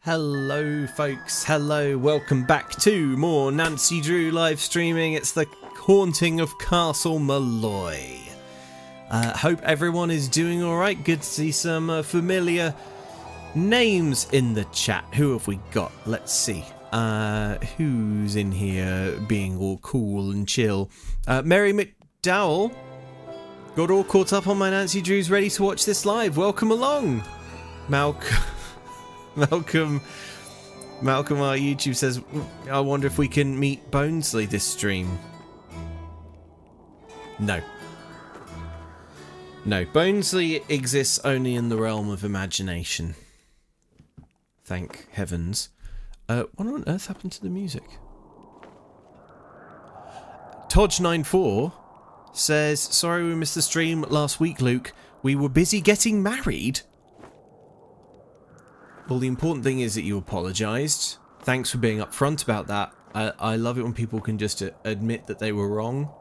Hello folks, hello, welcome back to more Nancy Drew live streaming. It's the haunting of Castle Malloy. Hope everyone is doing alright. Good to see some familiar names in the chat. Who have we got? Let's see. Who's in here being all cool and chill? Mary McDowell. Got all caught up on my Nancy Drews, ready to watch this live. Welcome along. Malcolm, our YouTube says, I wonder if we can meet Bonesley this stream. No, Bonesley exists only in the realm of imagination. Thank heavens. What on earth happened to the music? Todge94 says, sorry we missed the stream last week, Luke. We were busy getting married. Well, the important thing is that you apologised. Thanks for being upfront about that. I love it when people can just admit that they were wrong.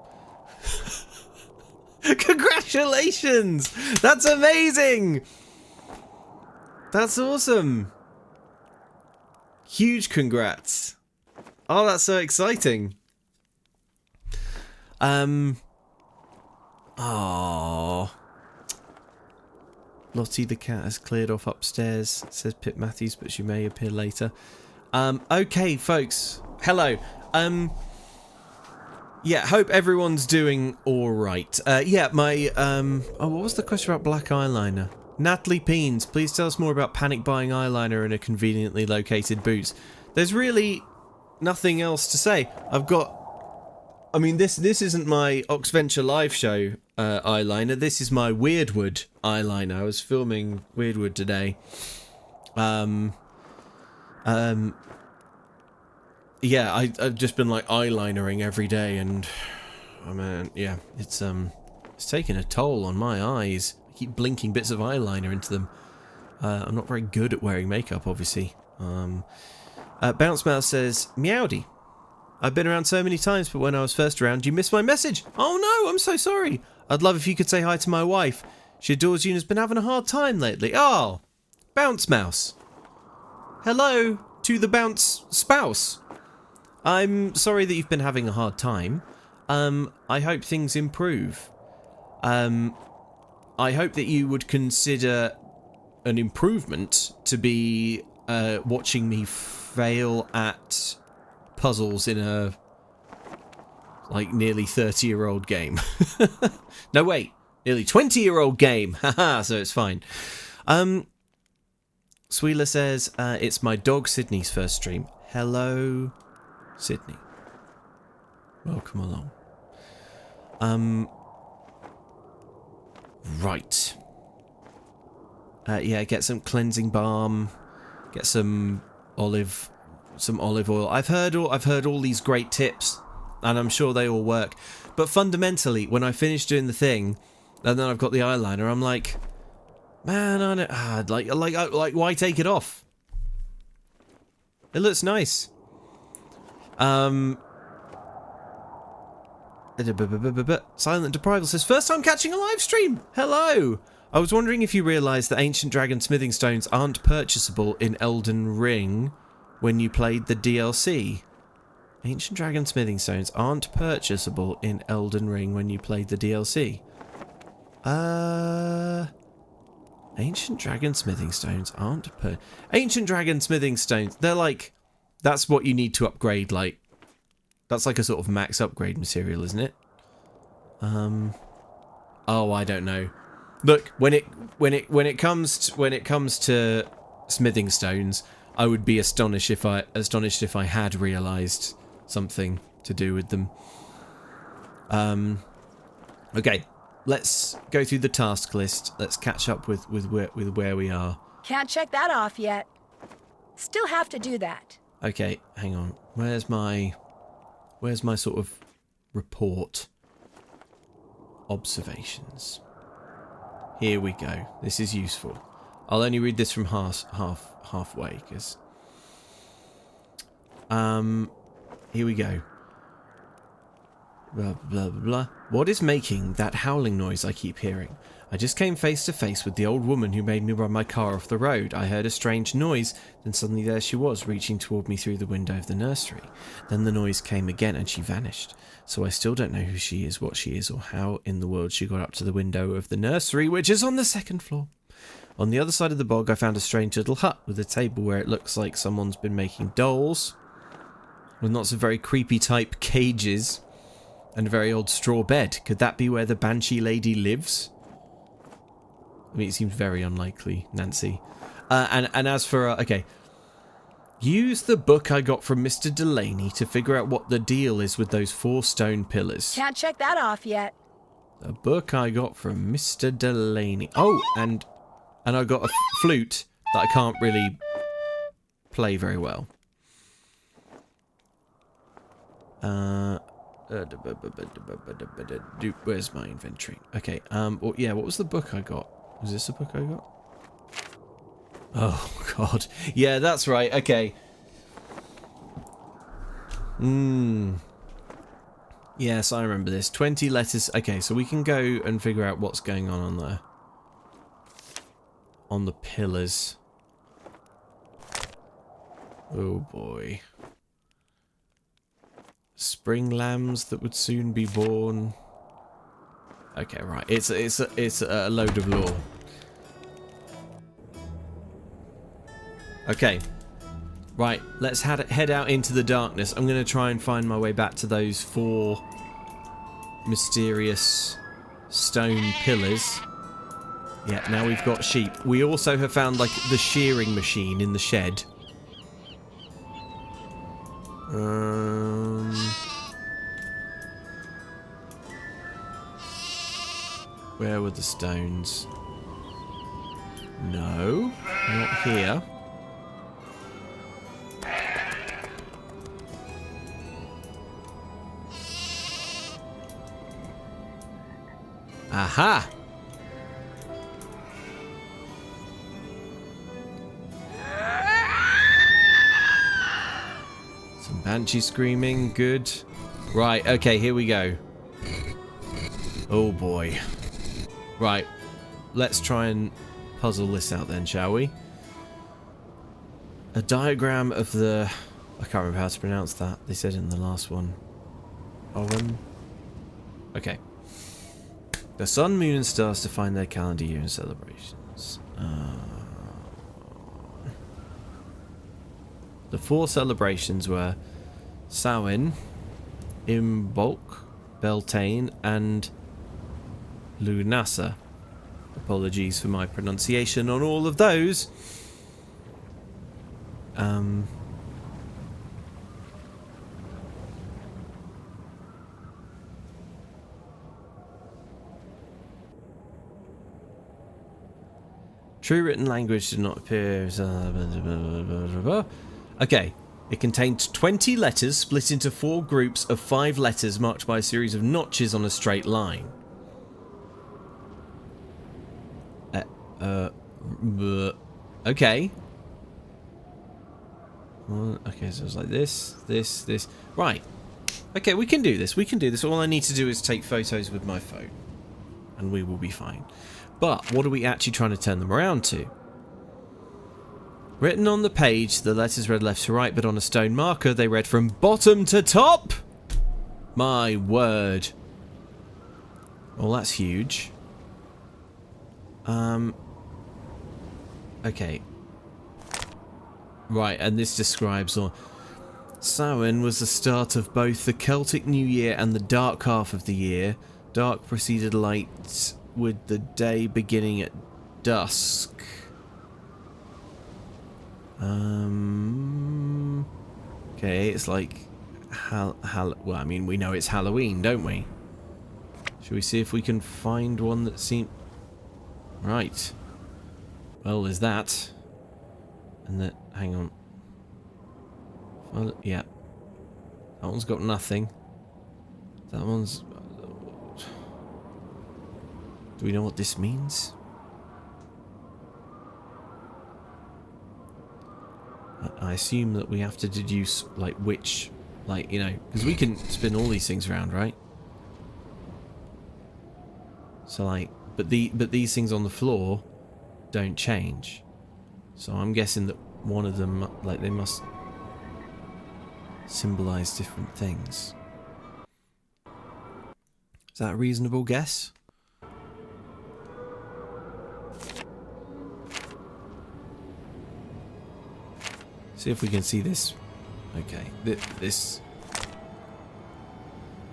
Congratulations! That's amazing! That's awesome! Huge congrats. Oh, that's so exciting. Aww. Lottie the cat has cleared off upstairs, says Pip Matthews, but she may appear later. Okay, folks. Hello. Yeah, hope everyone's doing alright. Yeah, my, oh, what was the question about black eyeliner? Natalie Peens, please tell us more about panic buying eyeliner in a conveniently located boots. There's really nothing else to say. I mean, this isn't my Oxventure live show eyeliner. This is my Weirdwood eyeliner. I was filming Weirdwood today. Yeah, I've just been like eyelinering every day, and oh man, yeah, it's taking a toll on my eyes. I keep blinking bits of eyeliner into them. I'm not very good at wearing makeup, obviously. Bounce Mouse says, Meowdy. I've been around so many times, but when I was first around, you missed my message. Oh no, I'm so sorry. I'd love if you could say hi to my wife. She adores you and has been having a hard time lately. Oh, Bounce Mouse. Hello to the Bounce Spouse. I'm sorry that you've been having a hard time. I hope things improve. I hope that you would consider an improvement to be watching me fail at puzzles in a like nearly 30-year-old game. No, wait, nearly 20-year-old game. Haha, so it's fine. Sweela says it's my dog Sydney's first stream. Hello, Sydney. Welcome along. Right. Yeah, get some cleansing balm. Get some olive oil. I've heard all these great tips, and I'm sure they all work. But fundamentally, when I finish doing the thing, and then I've got the eyeliner, I'm like, man, I don't, like, why take it off? It looks nice. Silent Deprival says, first time catching a live stream. Hello. I was wondering if you realised that Ancient Dragon smithing stones aren't purchasable in Elden Ring when you played the DLC. Ancient Dragon smithing stones aren't purchasable in Elden Ring when you played the DLC. Ancient Dragon smithing stones aren't Ancient Dragon smithing stones, they're like, that's what you need to upgrade, like, that's like a sort of max upgrade material, isn't it? Oh, I don't know. Look, when it comes to smithing stones, I would be astonished if I had realised something to do with them. Okay, let's go through the task list. Let's catch up with where we are. Can't check that off yet. Still have to do that. Okay, hang on. Where's my sort of report? Observations. Here we go. This is useful. I'll only read this from halfway, because here we go. Blah, blah, blah, blah. What is making that howling noise I keep hearing? I just came face to face with the old woman who made me run my car off the road. I heard a strange noise, then suddenly there she was, reaching toward me through the window of the nursery. Then the noise came again and she vanished. So I still don't know who she is, what she is, or how in the world she got up to the window of the nursery, which is on the 2nd floor. On the other side of the bog, I found a strange little hut with a table where it looks like someone's been making dolls, with lots of very creepy type cages, and a very old straw bed. Could that be where the banshee lady lives? I mean, it seems very unlikely, Nancy. And as for... okay. Use the book I got from Mr. Delaney to figure out what the deal is with those 4 stone pillars. Can't check that off yet. The book I got from Mr. Delaney. Oh, and I got a flute that I can't really play very well. Where's my inventory? Okay, well, yeah, what was the book I got? Was this the book I got? Oh, God. Yeah, that's right. Okay. Yes, I remember this. 20 letters. Okay, so we can go and figure out what's going on there. On the pillars. Oh, boy. Spring lambs that would soon be born. Okay, right. It's a load of lore. Okay. Right, let's head out into the darkness. I'm going to try and find my way back to those 4 mysterious stone pillars. Yeah, now we've got sheep. We also have found, like, the shearing machine in the shed. Where were the stones? No, not here. Aha! Some banshee screaming, good. Right, okay, here we go. Oh boy. Right, let's try and puzzle this out then, shall we? A diagram of the... I can't remember how to pronounce that. They said in the last one. Owen? Okay. The sun, moon and stars define their calendar year and celebrations. The 4 celebrations were Samhain, Imbolc, Beltane and Lunasa. Apologies for my pronunciation on all of those. True written language did not appear. Okay. It contained 20 letters split into 4 groups of 5 letters marked by a series of notches on a straight line. Okay. Okay, so it's like this. Right. Okay, we can do this. All I need to do is take photos with my phone. And we will be fine. But what are we actually trying to turn them around to? Written on the page, the letters read left to right, but on a stone marker, they read from bottom to top! My word. Well, that's huge. Okay. Right, and this describes... Samhain was the start of both the Celtic New Year and the dark half of the year. Dark preceded light with the day beginning at dusk. Okay, it's like... well, I mean, we know it's Halloween, don't we? Should we see if we can find one that seems... Right. Well, there's that. And that... Hang on. Well, yeah. That one's got nothing. That one's... Do we know what this means? I assume that we have to deduce, like, which... Like, you know... Because we can spin all these things around, right? So like, but these things on the floor don't change. So I'm guessing that one of them, like, they must symbolize different things. Is that a reasonable guess? See if we can see this. Okay, this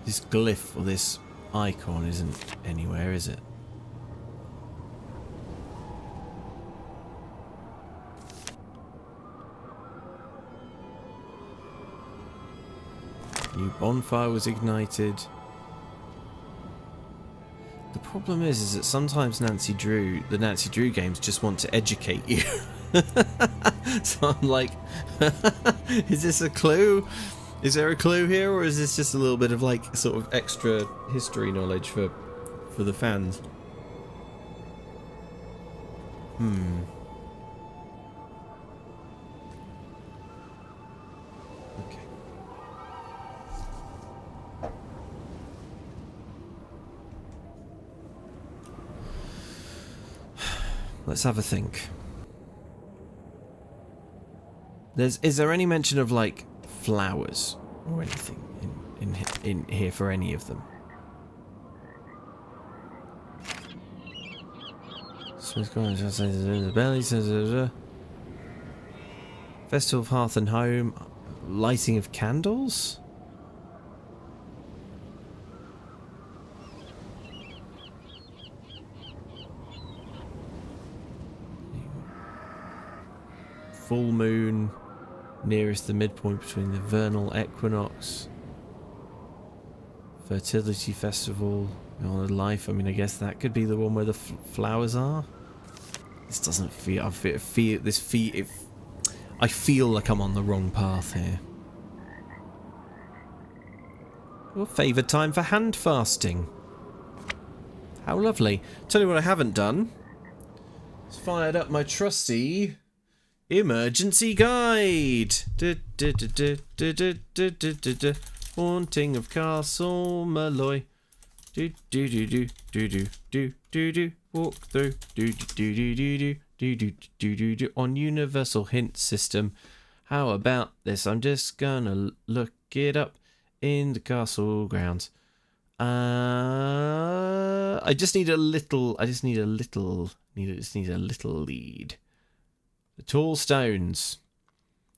glyph or this icon isn't anywhere, is it? New bonfire was ignited. The problem is that sometimes the Nancy Drew games just want to educate you. So I'm like, is this a clue? Is there a clue here, or is this just a little bit of like sort of extra history knowledge for the fans? Okay. Let's have a think. Is there any mention of like flowers or anything in here for any of them? Festival of Hearth and Home, lighting of candles. Full moon nearest the midpoint between the vernal equinox. Fertility festival, life. I mean, I guess that could be the one where the flowers are. This doesn't feel. I feel like I'm on the wrong path here. Well, favoured time for hand fasting. How lovely. Tell you what I haven't done. It's fired up my trusty emergency guide. Haunting of Castle Malloy. Walk through. On universal hint system. How about this? I'm just gonna look it up in the castle grounds. I just need a little lead. The tall stones.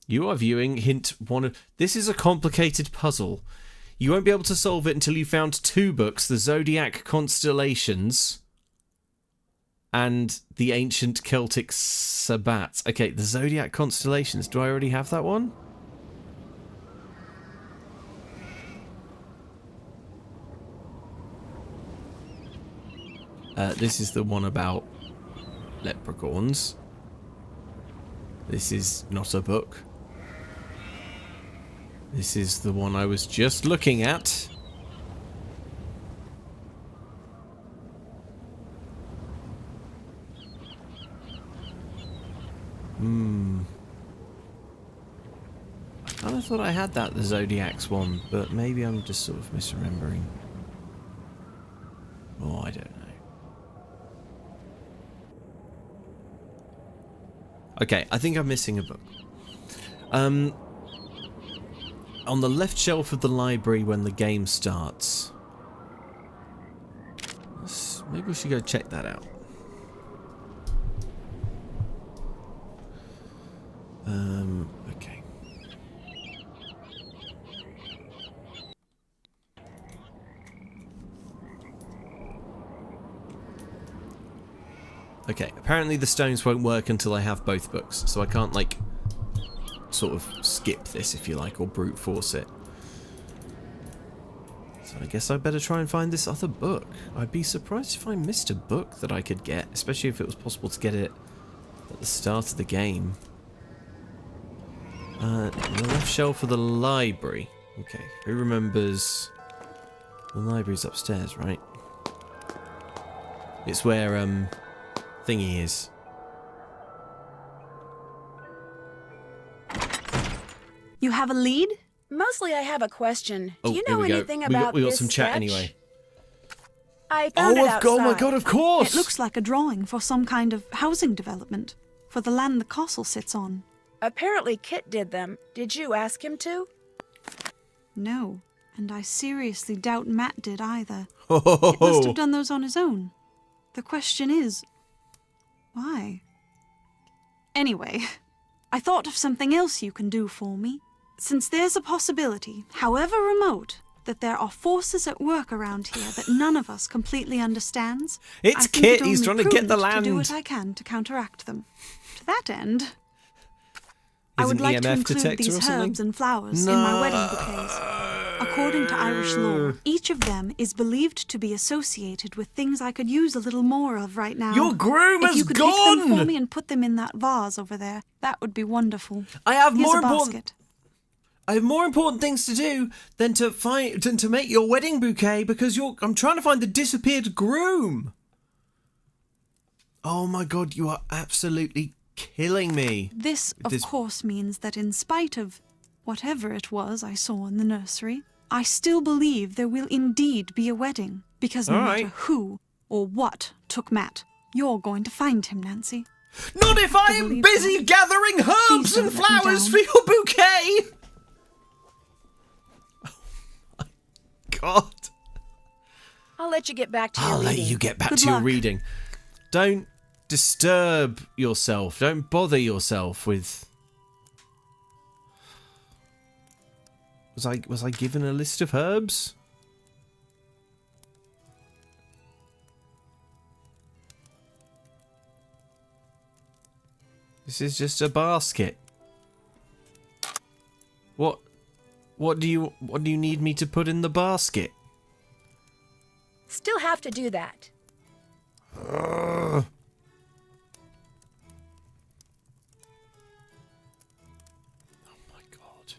You are viewing hint one of... This is a complicated puzzle. You won't be able to solve it until you found 2 books, the Zodiac Constellations and the Ancient Celtic Sabbat. Okay, the Zodiac Constellations. Do I already have that one? This is the one about leprechauns. This is not a book. This is the one I was just looking at. I thought I had that, the Zodiac's one, but maybe I'm just sort of misremembering. Oh, I don't know. Okay, I think I'm missing a book. On the left shelf of the library when the game starts. Maybe we should go check that out. Okay. Okay, apparently the stones won't work until I have both books, so I can't, like, sort of skip this, if you like, or brute force it. So I guess I better try and find this other book. I'd be surprised if I missed a book that I could get, especially if it was possible to get it at the start of the game. The left shelf of the library. Okay, who remembers... The library's upstairs, right? It's where, thingy is. You have a lead? Mostly I have a question. Oh, Do you know here we anything go. about we got this some chat sketch? anyway. I found it outside. Oh my god, of course! It looks like a drawing for some kind of housing development, for the land the castle sits on. Apparently Kit did them. Did you ask him to? No, and I seriously doubt Matt did either. Oh, Kit must have done those on his own. The question is, why? Anyway, I thought of something else you can do for me. Since there's a possibility, however remote, that there are forces at work around here that none of us completely understands. It's I think Kit, it he's only trying to get the prudent land. To do what I can to counteract them. To that end, I Is would an like to EMF include detector or these something? herbs and flowers in my wedding bouquets. According to Irish law, each of them is believed to be associated with things I could use a little more of right now. Your groom If has you could gone! take them for me and put them in that vase over there, that would be wonderful. I have Here's more a important. basket. I have more important things to do than to make your wedding bouquet because I'm trying to find the disappeared groom. Oh my god, you are absolutely killing me. This, of course, means that in spite of whatever it was I saw in the nursery, I still believe there will indeed be a wedding. Because no matter who or what took Matt, you're going to find him, Nancy. Not if I am busy gathering herbs Please and don't let me flowers down. for your bouquet. Oh my god. I'll let you get back to your I'll let reading. you get back Good to your luck. reading. Don't disturb yourself. Don't bother yourself with... Was I given a list of herbs? This is just a basket. What do you need me to put in the basket? Still have to do that. Ugh. Oh my god.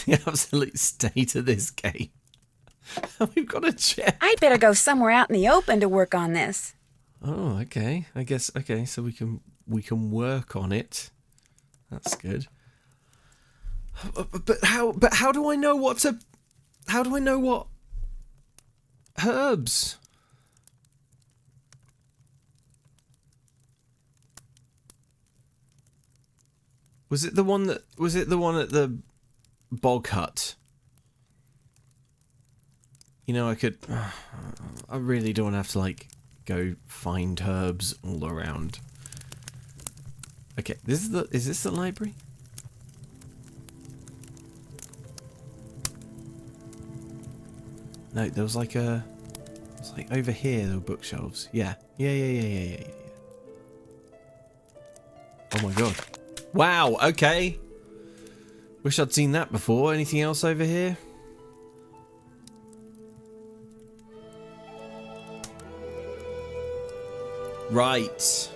The absolute state of this game. We've got a chair. I'd better go somewhere out in the open to work on this. Oh, okay. I guess okay, so we can work on it. That's good. But how do I know what herbs? Was it the one at the bog hut? You know, I really don't have to like go find herbs all around. Okay, is this the library? No, there was like it's like over here there were bookshelves. Yeah. Oh my god. Wow, okay. Wish I'd seen that before. Anything else over here? Right.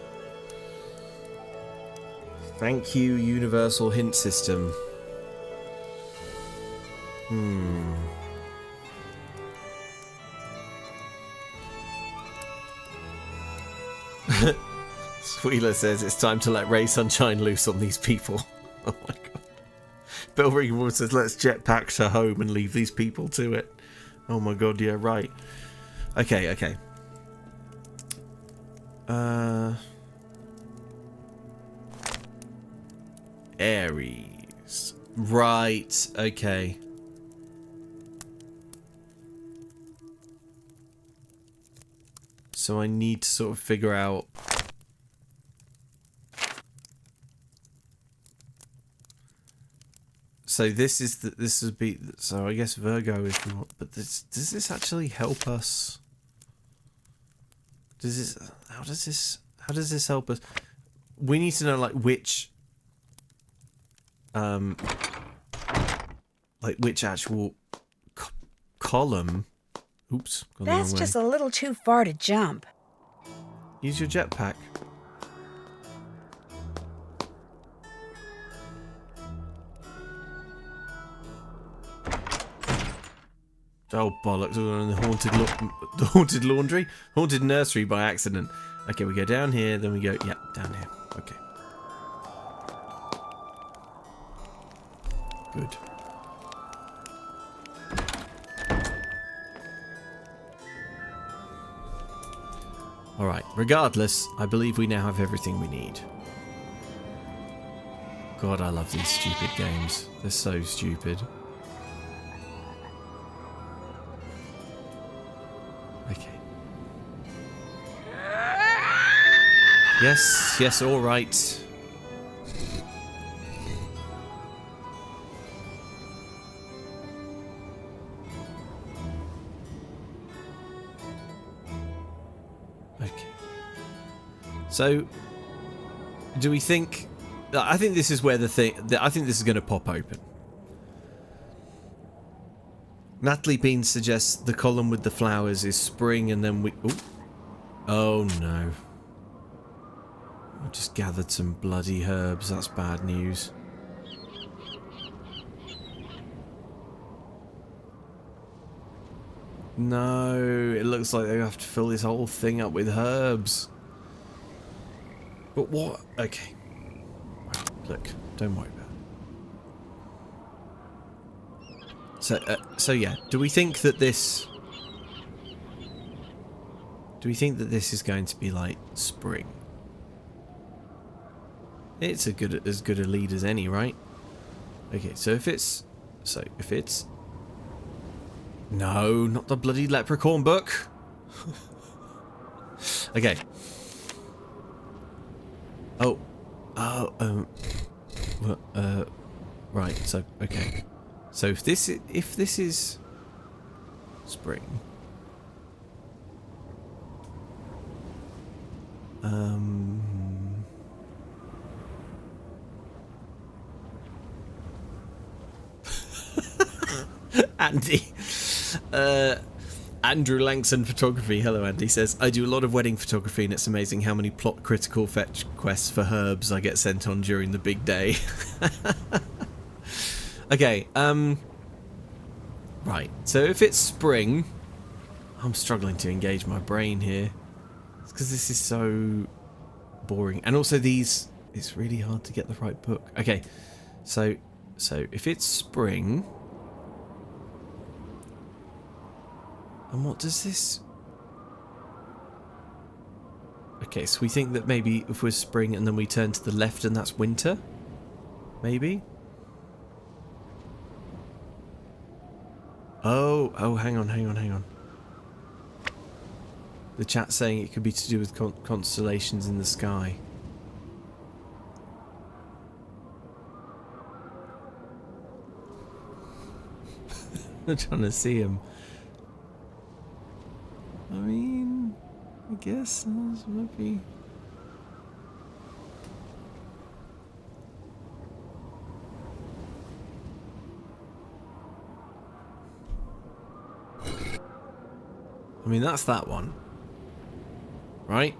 Thank you, Universal Hint System. Squealer says it's time to let Ray Sunshine loose on these people. Oh my god. Bill Ringwald says let's jetpack to home and leave these people to it. Oh my god, yeah, right. Okay. Aries. Right, okay. So I need to sort of figure out... So this would be... So I guess Virgo if we want... But does this actually help us? How does this help us? We need to know like which actual column. Oops, gone the wrong That's way. just a little too far to jump. Use your jetpack. Oh bollocks! We're in the haunted nursery by accident. Okay, we go down here, then we go, down here. Okay. Good. Alright, regardless, I believe we now have everything we need. God, I love these stupid games. They're so stupid. Okay. Yes, yes, alright. Okay. So, do we think... I think this is where the thing... I think this is going to pop open. Natalie Bean suggests the column with the flowers is spring and then we... Ooh. Oh no. I just gathered some bloody herbs. That's bad news. No, it looks like they have to fill this whole thing up with herbs. But what? Okay. Look, don't worry about it. So yeah, do we think that this is going to be like spring? It's as good a lead as any, right? Okay, so if it's no, not the bloody leprechaun book. Okay. Right, so okay. So if this is spring, Andy, Andrew Langson Photography, hello Andy, says, I do a lot of wedding photography and it's amazing how many plot critical fetch quests for herbs I get sent on during the big day. Okay, right, so if it's spring, I'm struggling to engage my brain here. It's because this is so boring. And also these, it's really hard to get the right book. Okay, so if it's spring... And what does this... Okay, so we think that maybe if we're spring and then we turn to the left and that's winter? Maybe? Oh, hang on. The chat's saying it could be to do with constellations in the sky. I'm trying to see him. I mean, I guess those might be... I mean, that's that one. Right?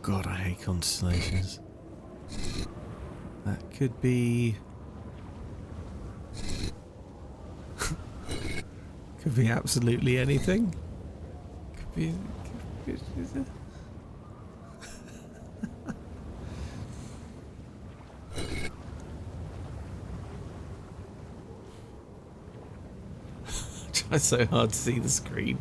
God, I hate constellations. That could be... could be absolutely anything. Could be... It's so hard to see the screen.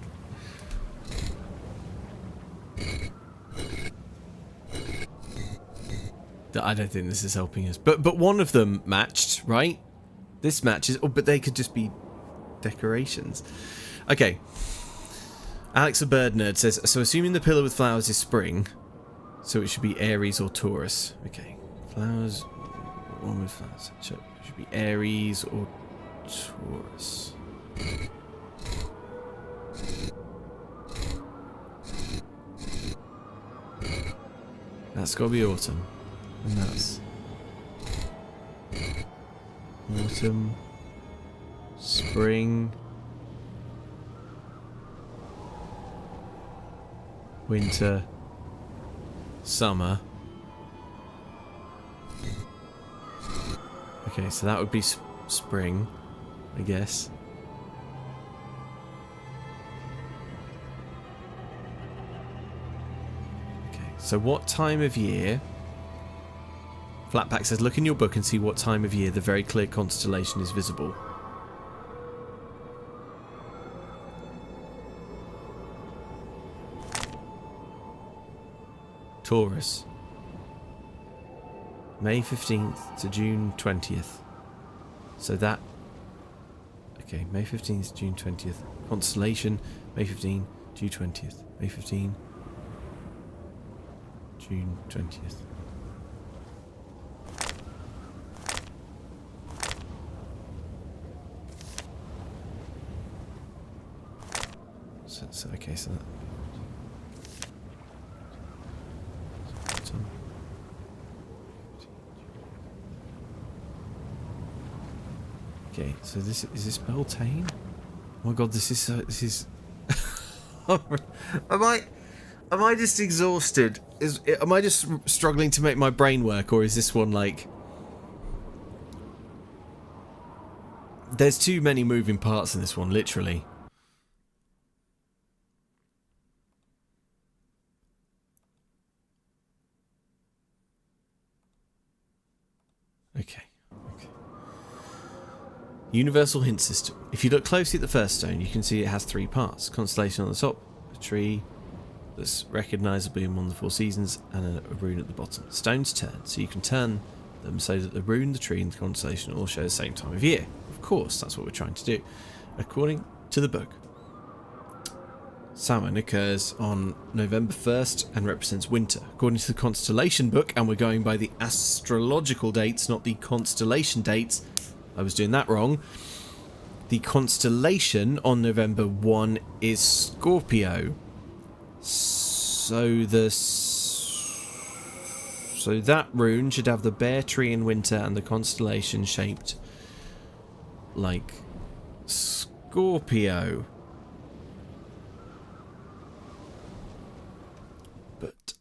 I don't think this is helping us. But one of them matched, right? This matches. Oh, but they could just be decorations. Okay. Alex the Bird Nerd says, so assuming the pillar with flowers is spring, so it should be Aries or Taurus. Okay. Flowers, one with flowers. So it should be Aries or Taurus. That's got to be autumn. And that's autumn, spring, winter, summer. Okay, so that would be spring, I guess. So what time of year... Flatback says, look in your book and see what time of year the very clear constellation is visible. Taurus. May 15th to June 20th. So that... Okay, May 15th to June 20th. Constellation, May 15, June 20th. May 15, June 20th. So okay, so that... Okay, so this is this Beltane? Oh my god, this is am I just exhausted? Am I just struggling to make my brain work, or is this one like... There's too many moving parts in this one, literally. Okay. Universal hint system. If you look closely at the first stone, you can see it has 3 parts. Constellation on the top, a tree that's recognisably in one of the 4 seasons, and a rune at the bottom. Stones turn, so you can turn them so that the rune, the tree, and the constellation all show the same time of year. Of course, that's what we're trying to do. According to the book, Samhain occurs on November 1st and represents winter. According to the constellation book, and we're going by the astrological dates, not the constellation dates, I was doing that wrong. The constellation on November 1 is Scorpio. So that rune should have the bear tree in winter and the constellation shaped like Scorpio. But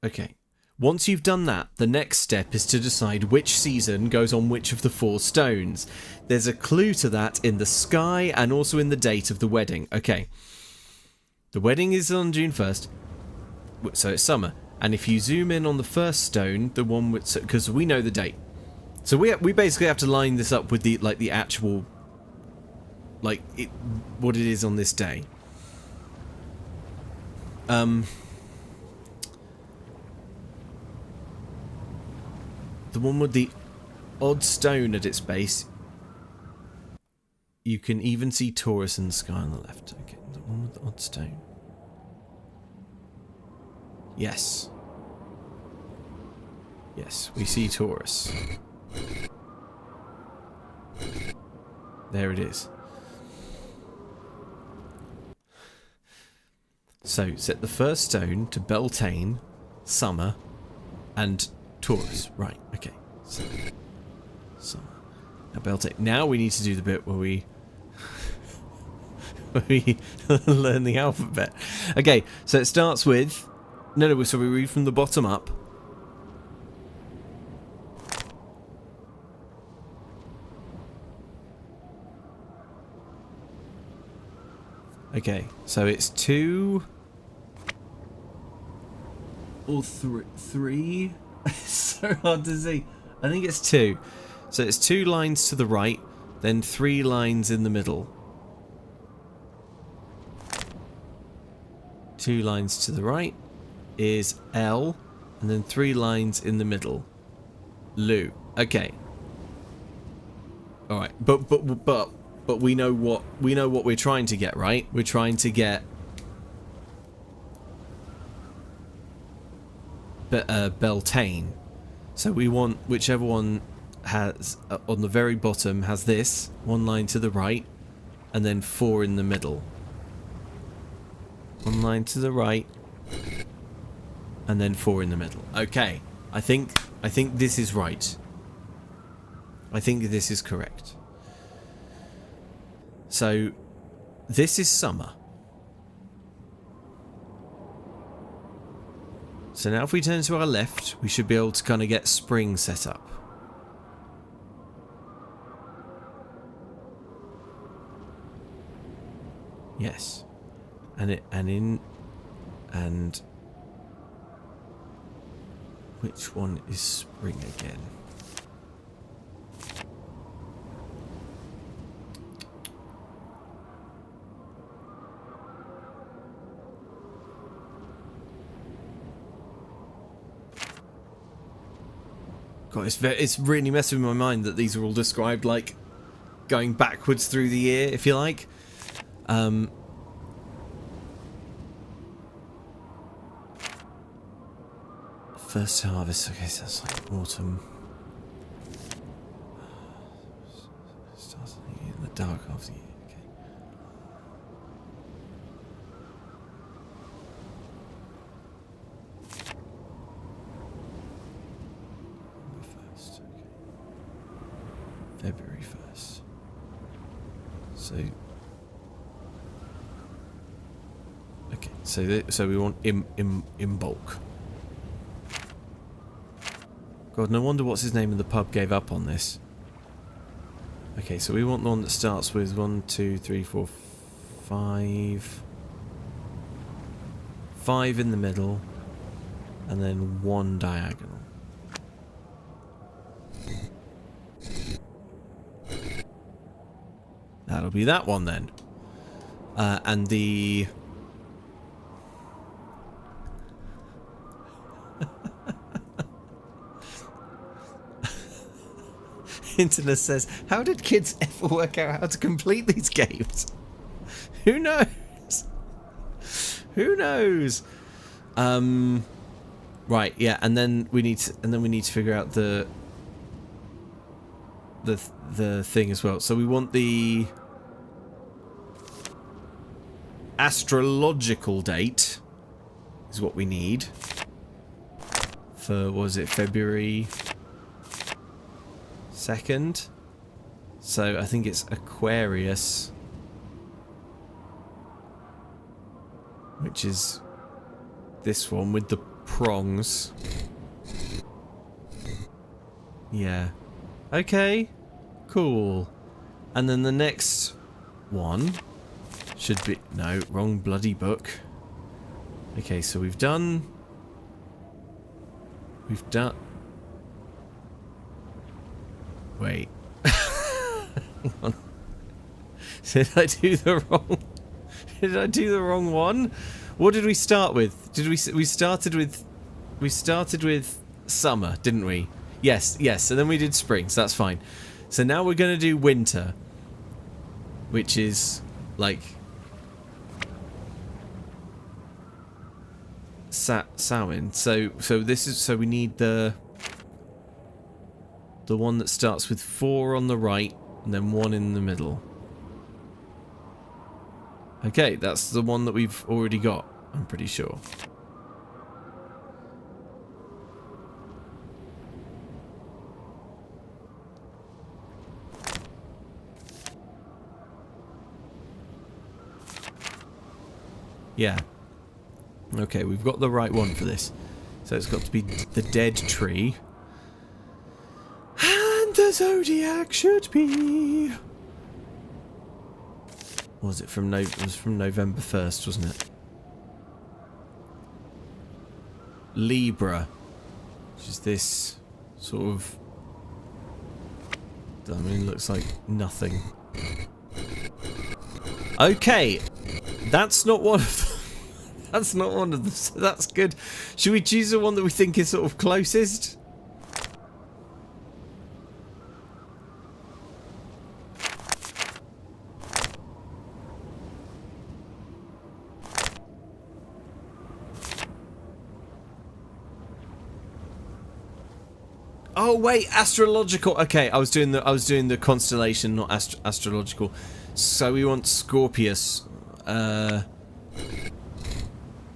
okay. Once you've done that, the next step is to decide which season goes on which of the 4 stones. There's a clue to that in the sky and also in the date of the wedding. Okay. The wedding is on June 1st, so it's summer. And if you zoom in on the first stone, the one with... Because we know the date. So we basically have to line this up with the actual... what it is on this day. The one with the odd stone at its base. You can even see Taurus in the sky on the left. Okay, the one with the odd stone. Yes. Yes, we see Taurus. There it is. So, set the first stone to Beltane, summer, and Taurus. Right, okay. So, summer. Now Beltane. Now we need to do the bit where we learn the alphabet. Okay, so it starts with... No, so we read from the bottom up. Okay, so it's 2 or 3. It's so hard to see. I think it's 2. So it's 2 lines to the right, then 3 lines in the middle. 2 lines to the right is L, and then 3 lines in the middle. Lu. Okay. All right, but we know what we're trying to get, right? We're trying to get Beltane. So we want whichever one has on the very bottom has this 1 line to the right, and then 4 in the middle. 1 line to the right, and then 4 in the middle. Okay, I think this is right. I think this is correct. So, this is summer. So now if we turn to our left, we should be able to kind of get spring set up. Yes. And And which one is spring again? God, it's really messing with my mind that these are all described like going backwards through the year, if you like. First harvest, okay, so that's like autumn. Starts in the dark half of the year, okay. First, okay. February 1st. So, okay, so we want in bulk. God, no wonder what's his name in the pub gave up on this. Okay, so we want the one that starts with 1, 2, 3, 4, 5. 5 in the middle, and then 1 diagonal. That'll be that one then. And the... Internet says, how did kids ever work out how to complete these games? Who knows? Who knows? Right, yeah, and then we need to figure out the thing as well. So we want the astrological date is what we need for, what was it, February 2nd? So I think it's Aquarius, which is this one with the prongs. Yeah. Okay. Cool. And then the next one should be... No, wrong bloody book. Okay, so we've done... Wait. Hang on. Did I do the wrong one? What did we start with? We started with summer, didn't we? Yes, and then we did spring, so that's fine. So now we're going to do winter, which is like Samhain. So we need the one that starts with 4 on the right and then 1 in the middle. Okay, that's the one that we've already got, I'm pretty sure. Yeah. Okay, we've got the right one for this. So it's got to be the dead tree. And the zodiac should be... What was it from? It was from November 1st, wasn't it? Libra, which is this sort of... I mean, looks like nothing. Okay, that's not one of them. That's not one of them, so that's good. Should we choose the one that we think is sort of closest? Oh wait, astrological. Okay, I was doing the constellation, not astrological. So we want Scorpius.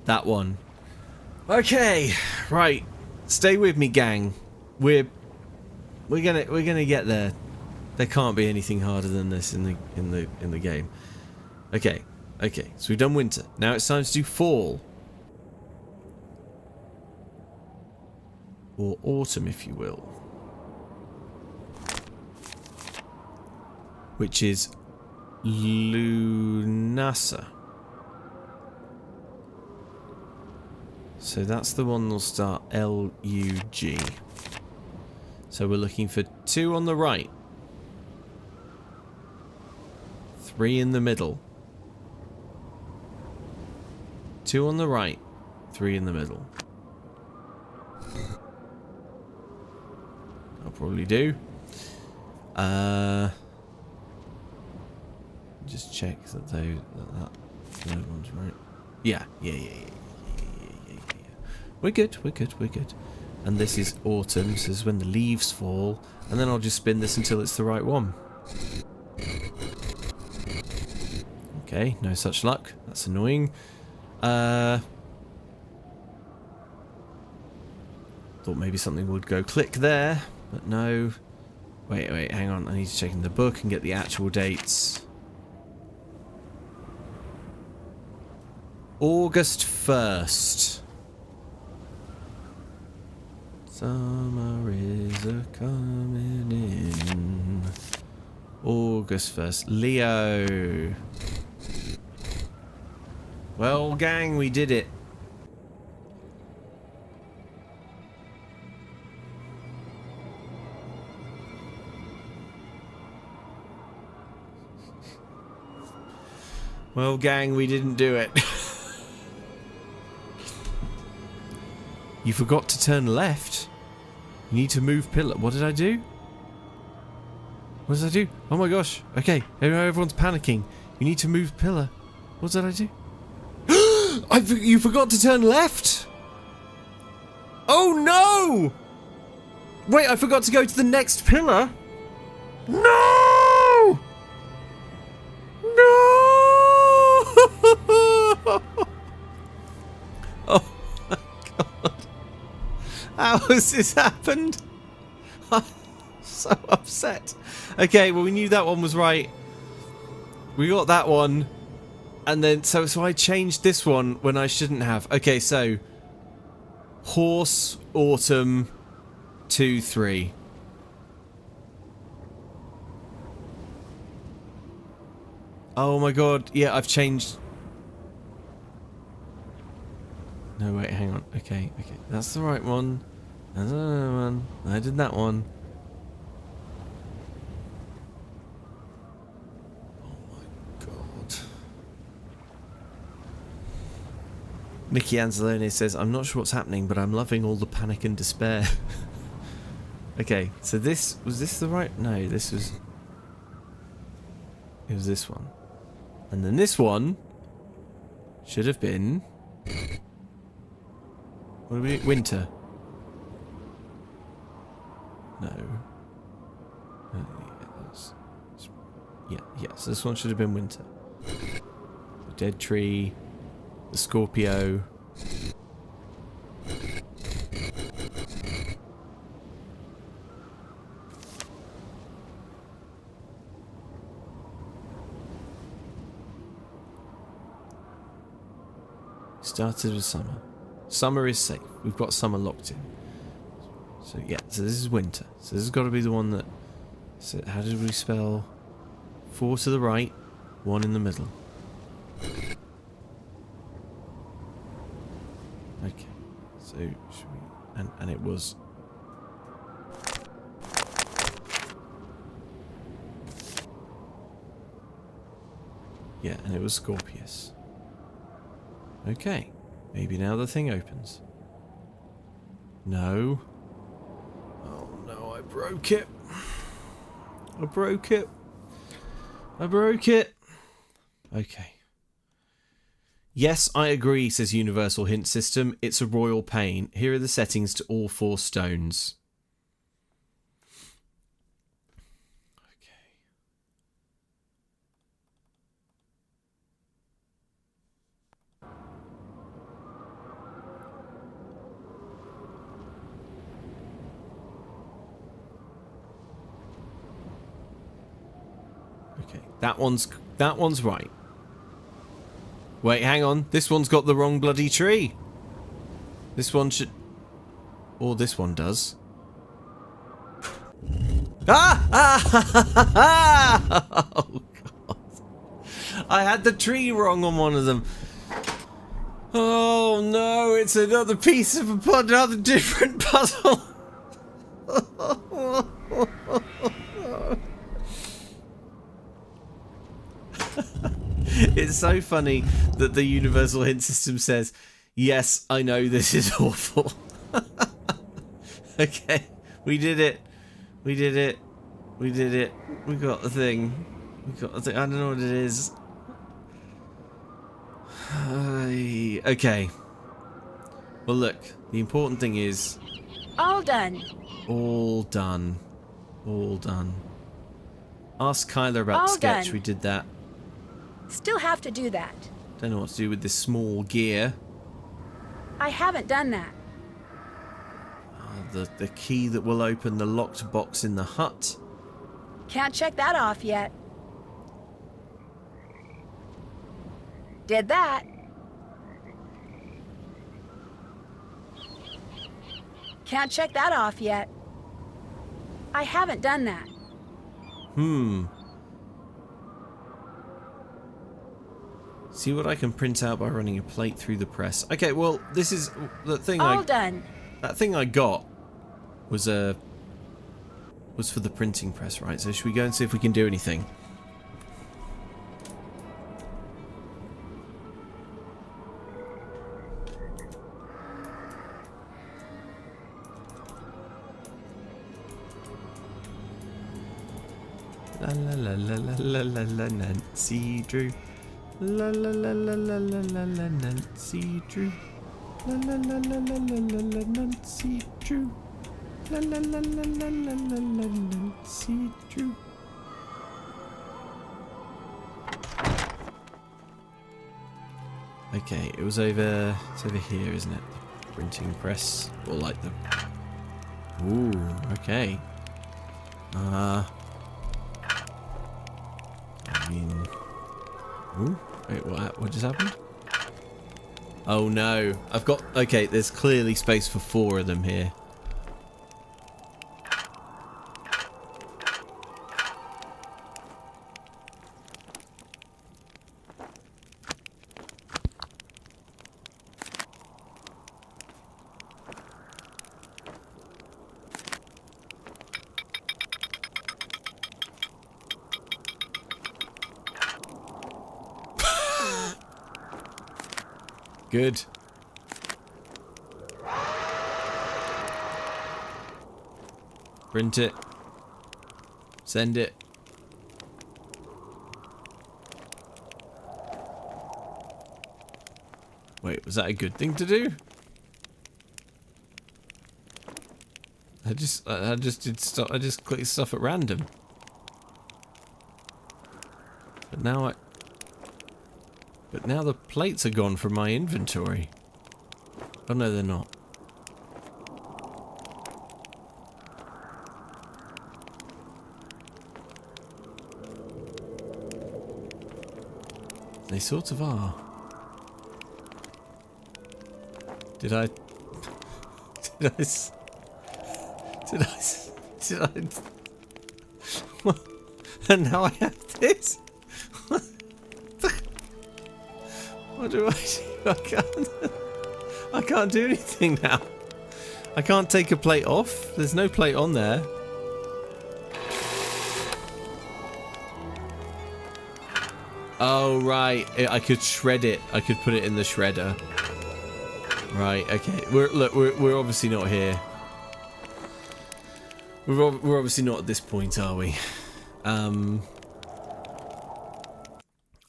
That one. Okay, right. Stay with me, gang. We're gonna get there. There can't be anything harder than this in the game. Okay. So we've done winter. Now it's time to do fall. Or autumn, if you will. Which is Lunasa. So that's the one that'll start L-U-G. So we're looking for 2 on the right. 3 in the middle. 2 on the right. 3 in the middle. I'll probably do. Just check that that third one's right. Yeah. We're good. And this is autumn, so this is when the leaves fall. And then I'll just spin this until it's the right one. Okay, no such luck. That's annoying. Thought maybe something would go click there, but no. Wait, hang on. I need to check in the book and get the actual dates. August 1st. Summer is a-coming in. August 1st. Leo. Well, gang, we did it. Well, gang, we didn't do it. You forgot to turn left. You need to move pillar. What did I do? What did I do? Oh my gosh. Okay, everyone's panicking. You need to move pillar. What did I do? You forgot to turn left? Oh no! Wait, I forgot to go to the next pillar? No! No! Oh my god. How has this happened? I'm so upset. Okay, well we knew that one was right. We got that one. And then, so I changed this one when I shouldn't have. Okay, so horse, autumn, 2, 3. Oh my god, yeah, I've changed. No, wait, hang on. Okay, that's the right one. That's another one. I did that one. Nikki Anzalone says, I'm not sure what's happening, but I'm loving all the panic and despair. Okay, so this... Was this the right... No, this was... It was this one. And then this one... Should have been... What do we... Winter. No. Yeah, so this one should have been winter. The dead tree... The Scorpio. Started with summer. Summer is safe. We've got summer locked in. So yeah, so this is winter. So this has got to be the one that... So how did we spell... 4 to the right, 1 in the middle. Okay, so should we, and it was yeah, and it was Scorpius. Okay, maybe now the thing opens. No. Oh no, I broke it. I broke it. Okay. Yes, I agree, says Universal Hint System. It's a royal pain. Here are the settings to all 4 stones. Okay, that one's right. Wait, hang on. This one's got the wrong bloody tree. This one should... Or this one does. Ah! Oh, God. I had the tree wrong on one of them. Oh, Oh no, it's another piece of another different puzzle. It's so funny that the universal hint system says, yes, I know this is awful. Okay, we did it. We did it. We did it. We got the thing. We got the thing. I don't know what it is. Okay. Well, look, the important thing is... All done. All done. All done. Ask Kyler about All the sketch. done. We did that. Still have to do that. Don't know what to do with this small gear. I haven't done that. The key that will open the locked box in the hut. Can't check that off yet. Did that. Can't check that off yet. I haven't done that. See what I can print out by running a plate through the press. Okay, well, this is the thing. All done. That thing I got was for the printing press, right? So should we go and see if we can do anything? La la la la la la la Nancy Drew. La la la la la la la la Nancy Drew. La la la la la la la la Nancy Drew. La la la la la la la la Nancy Drew. Okay, it's over here, isn't it? The printing press, or like the. Ooh, okay. I mean. Ooh, wait, what just happened? Oh no, I've got. Okay, there's clearly space for 4 of them here. Good. Print it. Send it. Wait, was that a good thing to do? I just did stuff. I just clicked stuff at random. But now the plates are gone from my inventory. Oh no, they're not. They sort of are. Did I? And now I have this? What do I do? I can't do anything now. I can't take a plate off. There's no plate on there. Oh, right. I could shred it. I could put it in the shredder. Right, okay. We're obviously not here. We're obviously not at this point, are we?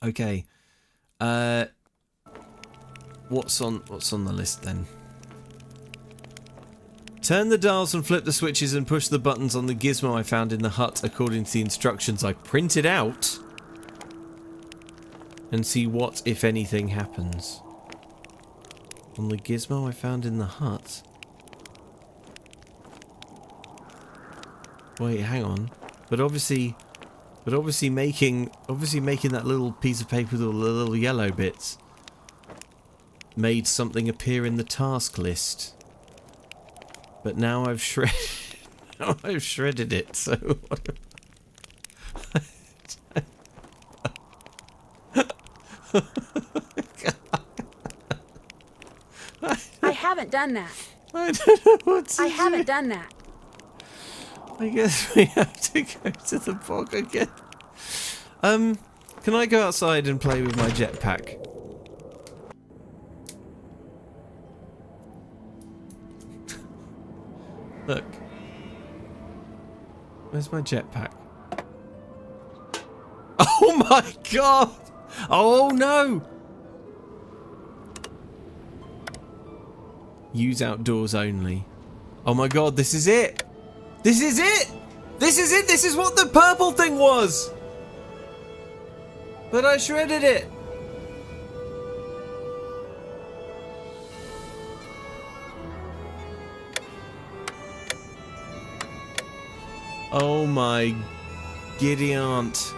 Okay. What's on the list then? Turn the dials and flip the switches and push the buttons on the gizmo I found in the hut according to the instructions I printed out. And see what, if anything, happens. On the gizmo I found in the hut? Wait, hang on. But obviously making that little piece of paper with all the little yellow bits made something appear in the task list. But now I've shredded it, so I haven't done that. I don't know what to I do. haven't done that. I guess we have to go to the bog again. Can I go outside and play with my jetpack? Look. Where's my jetpack? Oh my god! Oh no! Use outdoors only. Oh my god, this is it! This is it! This is it! This is what the purple thing was! But I shredded it! Oh my giddy aunt.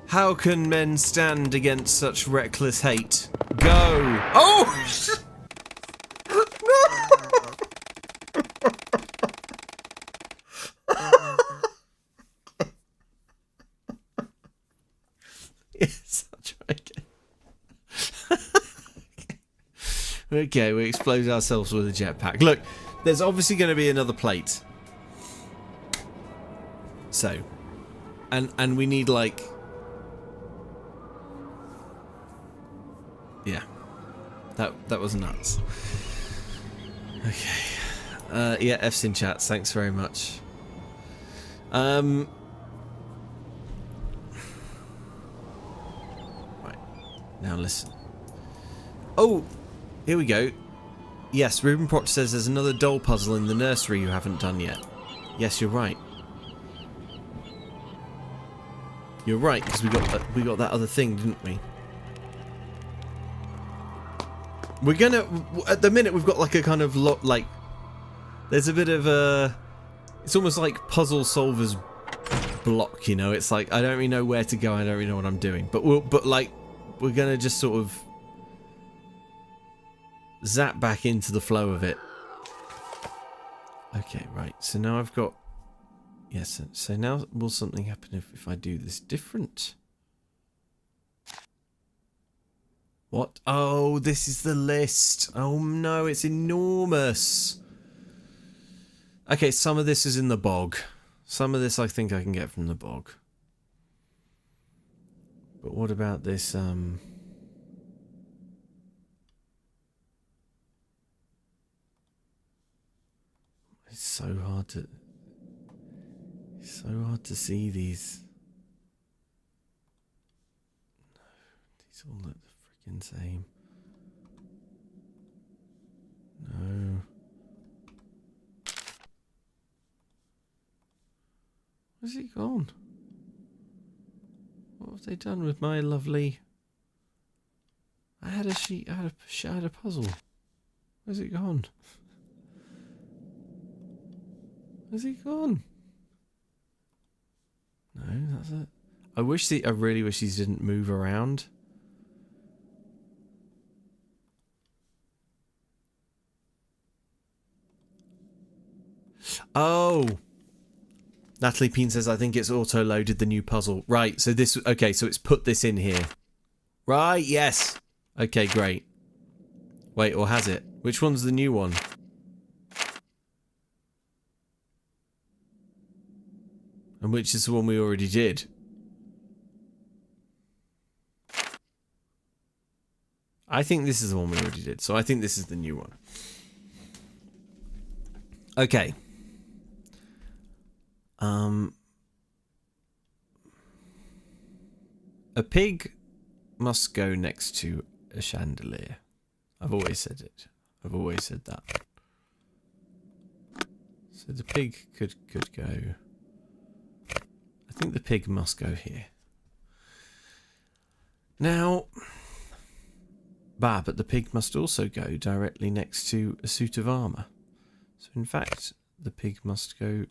How can men stand against such reckless hate? Go! Oh! Yes, I'll try again. Okay, we explode ourselves with a jetpack. Look, there's obviously going to be another plate. So, and we need like, yeah, that was nuts. Okay, yeah, F's in chats. Thanks very much. Right, now listen. Oh, here we go. Yes, Ruben Proctor says there's another doll puzzle in the nursery you haven't done yet. Yes, you're right. You're right, because we got that other thing, didn't we? We're gonna, at the minute we've got like a kind of like, there's a bit of a, it's almost like puzzle solvers block, you know. It's like I don't really know where to go. I don't really know what I'm doing. But we're gonna just sort of zap back into the flow of it. Okay, right. So now I've got, yes. So now will something happen if I do this different? What? Oh, this is the list. Oh no, it's enormous. Okay, some of this is in the bog. Some of this I think I can get from the bog. But what about this, it's so hard to see these. No, these all look the freaking same. No. Where's he gone? What have they done with my lovely... I had a sheet, I had a puzzle. Where's it gone? Where's he gone? No, that's it. I really wish these didn't move around. Oh! Natalie Peen says, I think it's auto-loaded the new puzzle. Right, so this... Okay, so it's put this in here. Right, yes. Okay, great. Wait, or has it? Which one's the new one? And which is the one we already did? I think this is the one we already did. So I think this is the new one. Okay. A pig must go next to a chandelier. I've always said it. I've always said that. So the pig could go. I think the pig must go here. Now, but the pig must also go directly next to a suit of armour. So in fact, the pig must go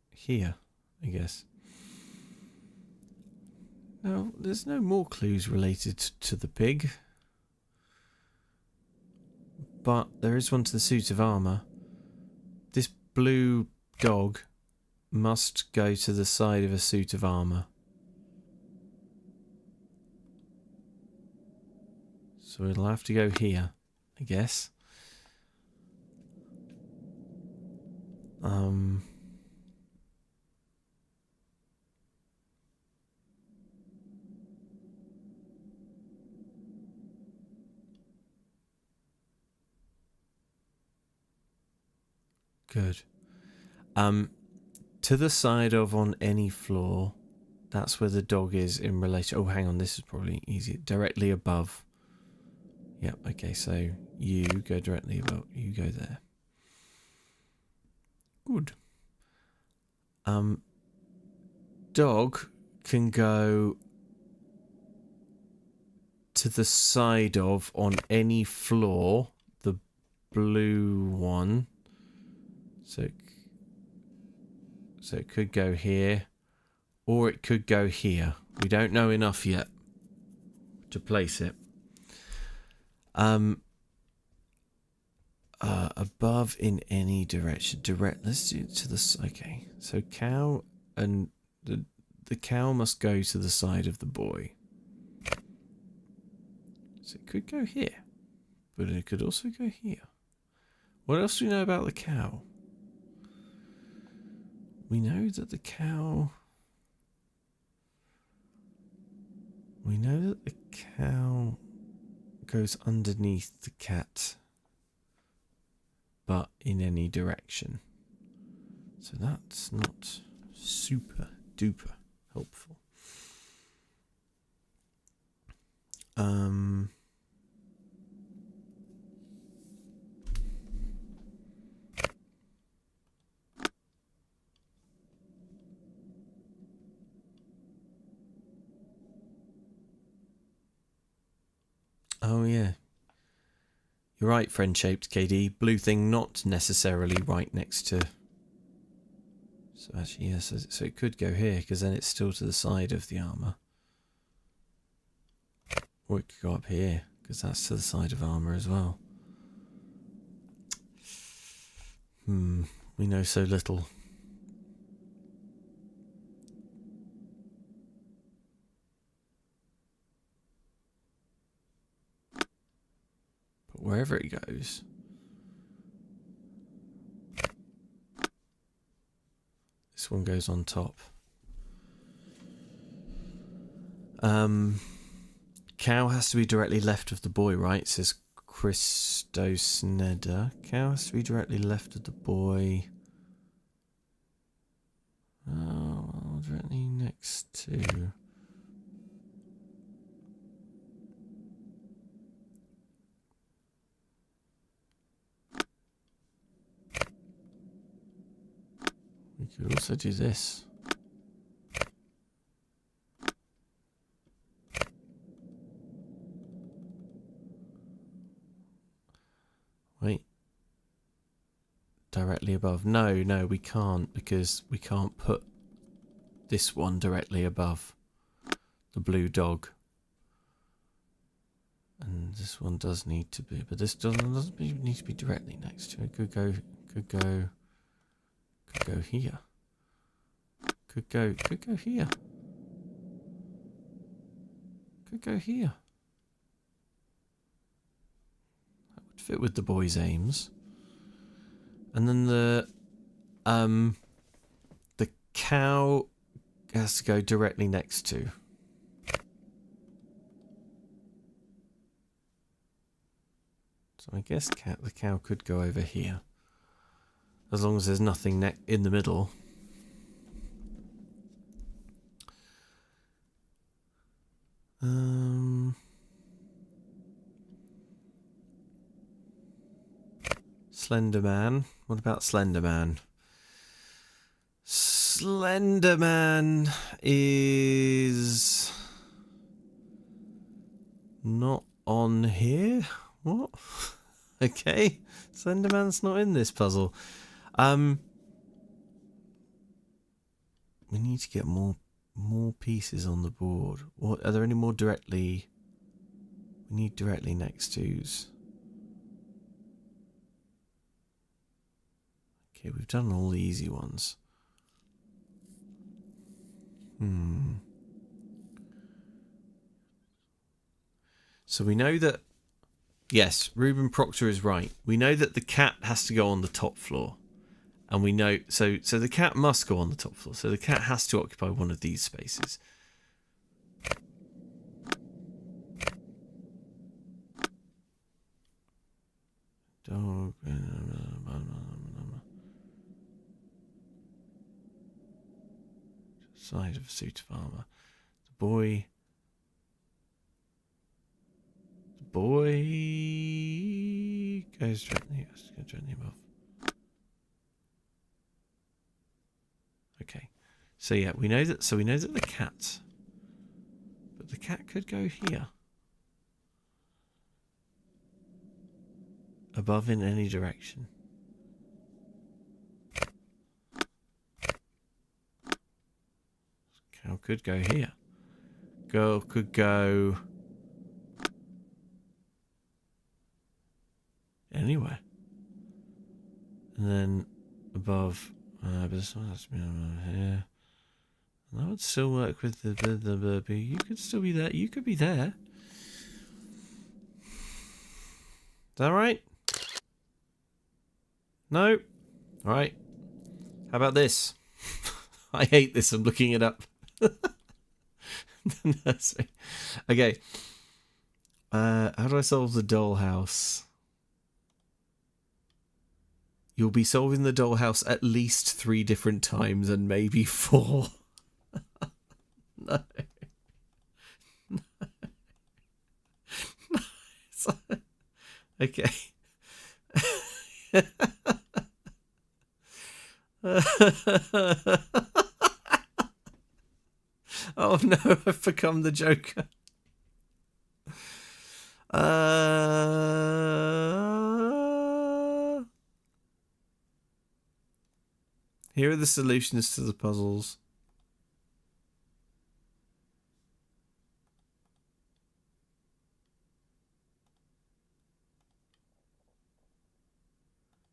here, I guess. Now, there's no more clues related to the pig. But there is one to the suit of armour. This blue dog must go to the side of a suit of armour. So we'll have to go here, I guess. Good. To the side of on any floor, that's where the dog is in relation. Oh, hang on, this is probably easier. Directly above. Yep, okay, so you go directly above. You go there. Good. Dog can go to the side of on any floor, the blue one. So it could go here, or it could go here. We don't know enough yet to place it. Above in any direction. Direct. Let's do it to the. Okay. So cow and the cow must go to the side of the boy. So it could go here, but it could also go here. What else do we know about the cow? We know that the cow. We know that the cow goes underneath the cat, but in any direction. So that's not super duper helpful. Oh yeah. You're right, friend-shaped KD. Blue thing not necessarily right next to... So actually, yes, so it could go here, because then it's still to the side of the armour. Or it could go up here, because that's to the side of armour as well. We know so little. But wherever it goes... This one goes on top. Cow has to be directly left of the boy, right? It says Christosneda. Cow has to be directly left of the boy. Oh, directly next to... We could also do this. Wait. Directly above. No, we can't, because we can't put this one directly above the blue dog. And this one does need to be, but this doesn't need to be directly next to it. Could go here. Could go here. Could go here. That would fit with the boy's aims. And then the cow has to go directly next to. So I guess the cow could go over here. As long as there's nothing in the middle. Slender Man. What about Slender Man? Slender Man is not on here. What? Okay, Slender Man's not in this puzzle. We need to get more pieces on the board. What are there any more directly? We need directly next to's. Okay, we've done all the easy ones. So we know that Yes, Reuben Proctor is right. We know that the cat has to go on the top floor. And we know... So the cat must go on the top floor. So the cat has to occupy one of these spaces. Dog... Side of a suit of armour. The boy... Boy goes gently above. Okay, so yeah, we know that. So we know that the cat, but the cat could go here, above in any direction. Cow could go here. Girl could go anywhere. And then above, but this one has to be over here. And that would still work with the you could still be there. You could be there. Is that right? No? Alright. How about this? I hate this, I'm looking it up. Okay. How do I solve the dollhouse? You'll be solving the dollhouse at least 3 different times and maybe 4. No. No. No. Okay. Oh no, I've become the Joker. Here are the solutions to the puzzles.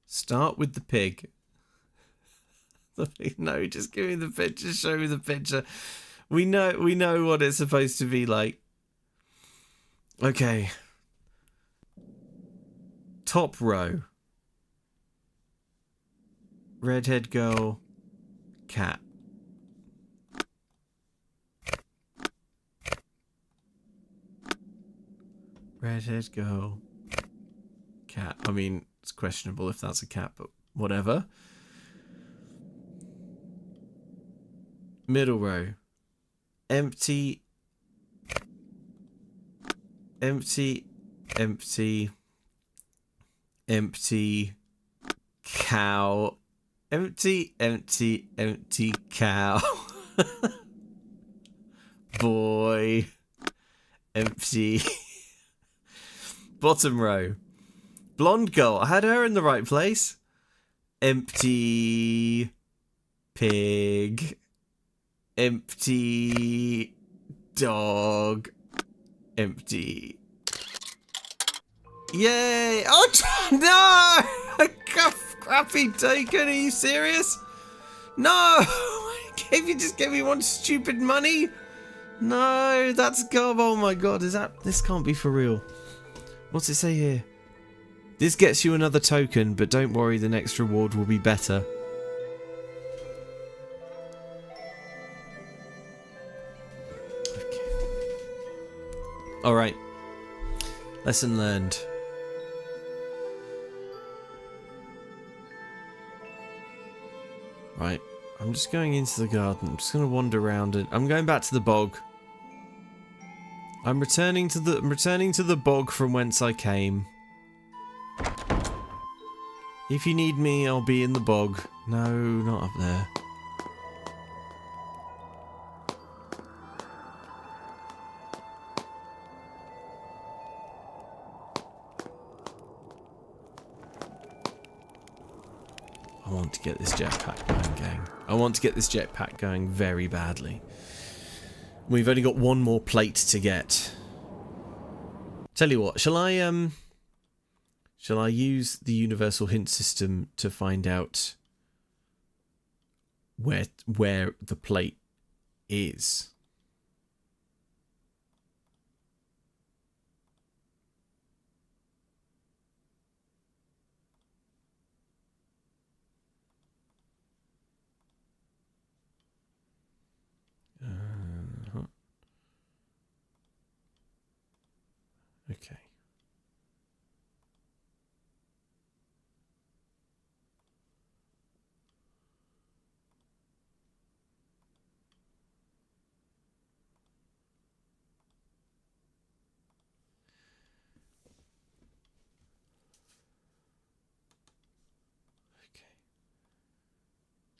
Start with the pig. No, just give me the picture. Show me the picture. We know what it's supposed to be like. Okay. Top row. Redhead girl. Cat. Redhead girl. Cat. I mean, it's questionable if that's a cat, but whatever. Middle row. Empty. Empty. Empty. Empty. Cow. Empty, empty, empty cow. Boy. Empty. Bottom row. Blonde girl. I had her in the right place. Empty. Pig. Empty. Dog. Empty. Yay! Oh no! Crappy token. Are you serious? No! If you just gave me one stupid money? No, that's gob. Oh my god, this can't be for real. What's it say here? This gets you another token, but don't worry, the next reward will be better. Okay. Alright. Lesson learned. Right. I'm just going into the garden. I'm just going to wander around and I'm going back to the bog. I'm returning to the bog from whence I came. If you need me, I'll be in the bog. No, not up there. I want to get this jetpack going, gang. I want to get this jetpack going very badly. We've only got one more plate to get. Tell you what, shall I use the universal hint system to find out where the plate is?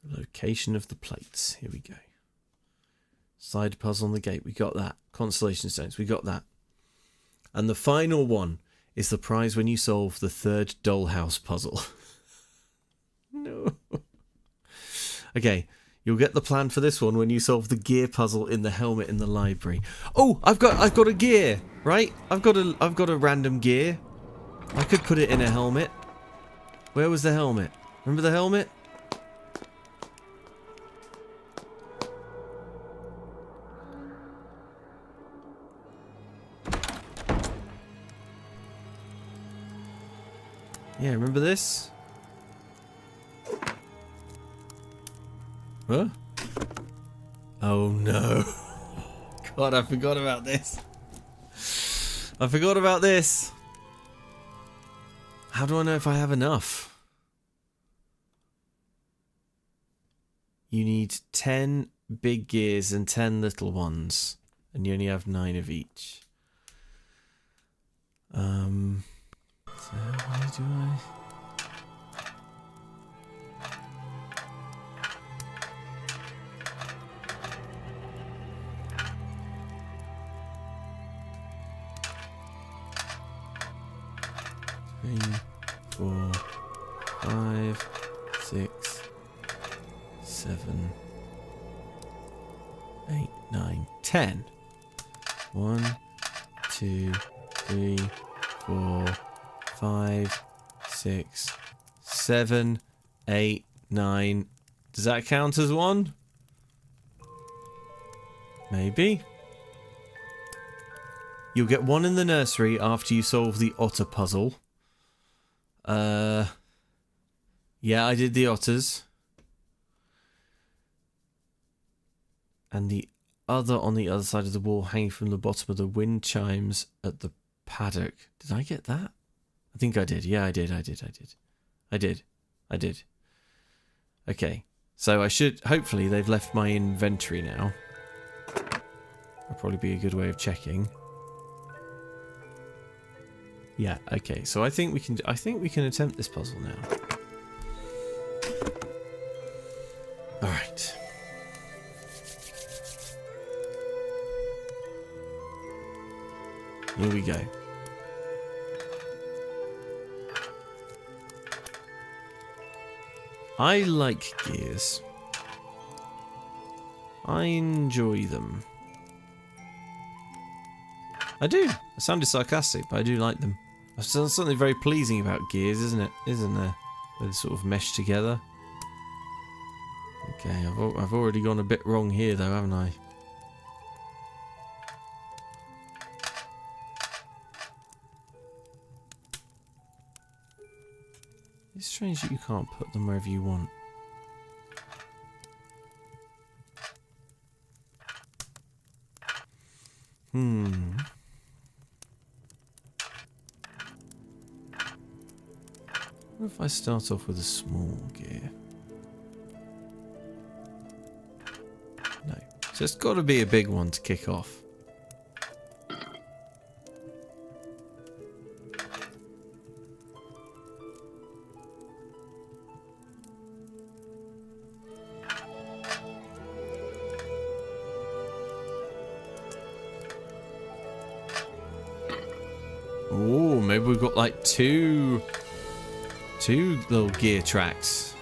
The location of the plates. Here we go. Side puzzle on the gate. We got that. Constellation stones. We got that. And the final one is the prize when you solve the third dollhouse puzzle. No. Okay. You'll get the plan for this one when you solve the gear puzzle in the helmet in the library. Oh, I've got a gear, right? I've got a random gear. I could put it in a helmet. Where was the helmet? Remember the helmet? Yeah, remember this? Huh? Oh no. God, I forgot about this. I forgot about this. How do I know if I have enough? You need 10 big gears and 10 little ones. And you only have 9 of each. So why do I... 3, 4, 5, 6, 7, 8, 9, 10. 1, 2, 3, 4, 5, 6, 7, 8, 9. Does that count as one? Maybe. You'll get one in the nursery after you solve the otter puzzle. Yeah, I did the otters. And the other on the other side of the wall, hanging from the bottom of the wind chimes at the paddock. Did I get that? I think I did. Yeah, I did. Okay. So I should... Hopefully they've left my inventory now. That'll probably be a good way of checking. Yeah, okay. So I think we can attempt this puzzle now. Alright. Here we go. I like gears. I enjoy them. I do. I sounded sarcastic, but I do like them. There's something very pleasing about gears, isn't it? Isn't there? They sort of mesh together. Okay, I've already gone a bit wrong here, though, haven't I? It's strange that you can't put them wherever you want. What if I start off with a small gear? No. So it's got to be a big one to kick off. Oh, maybe we've got like two little gear tracks.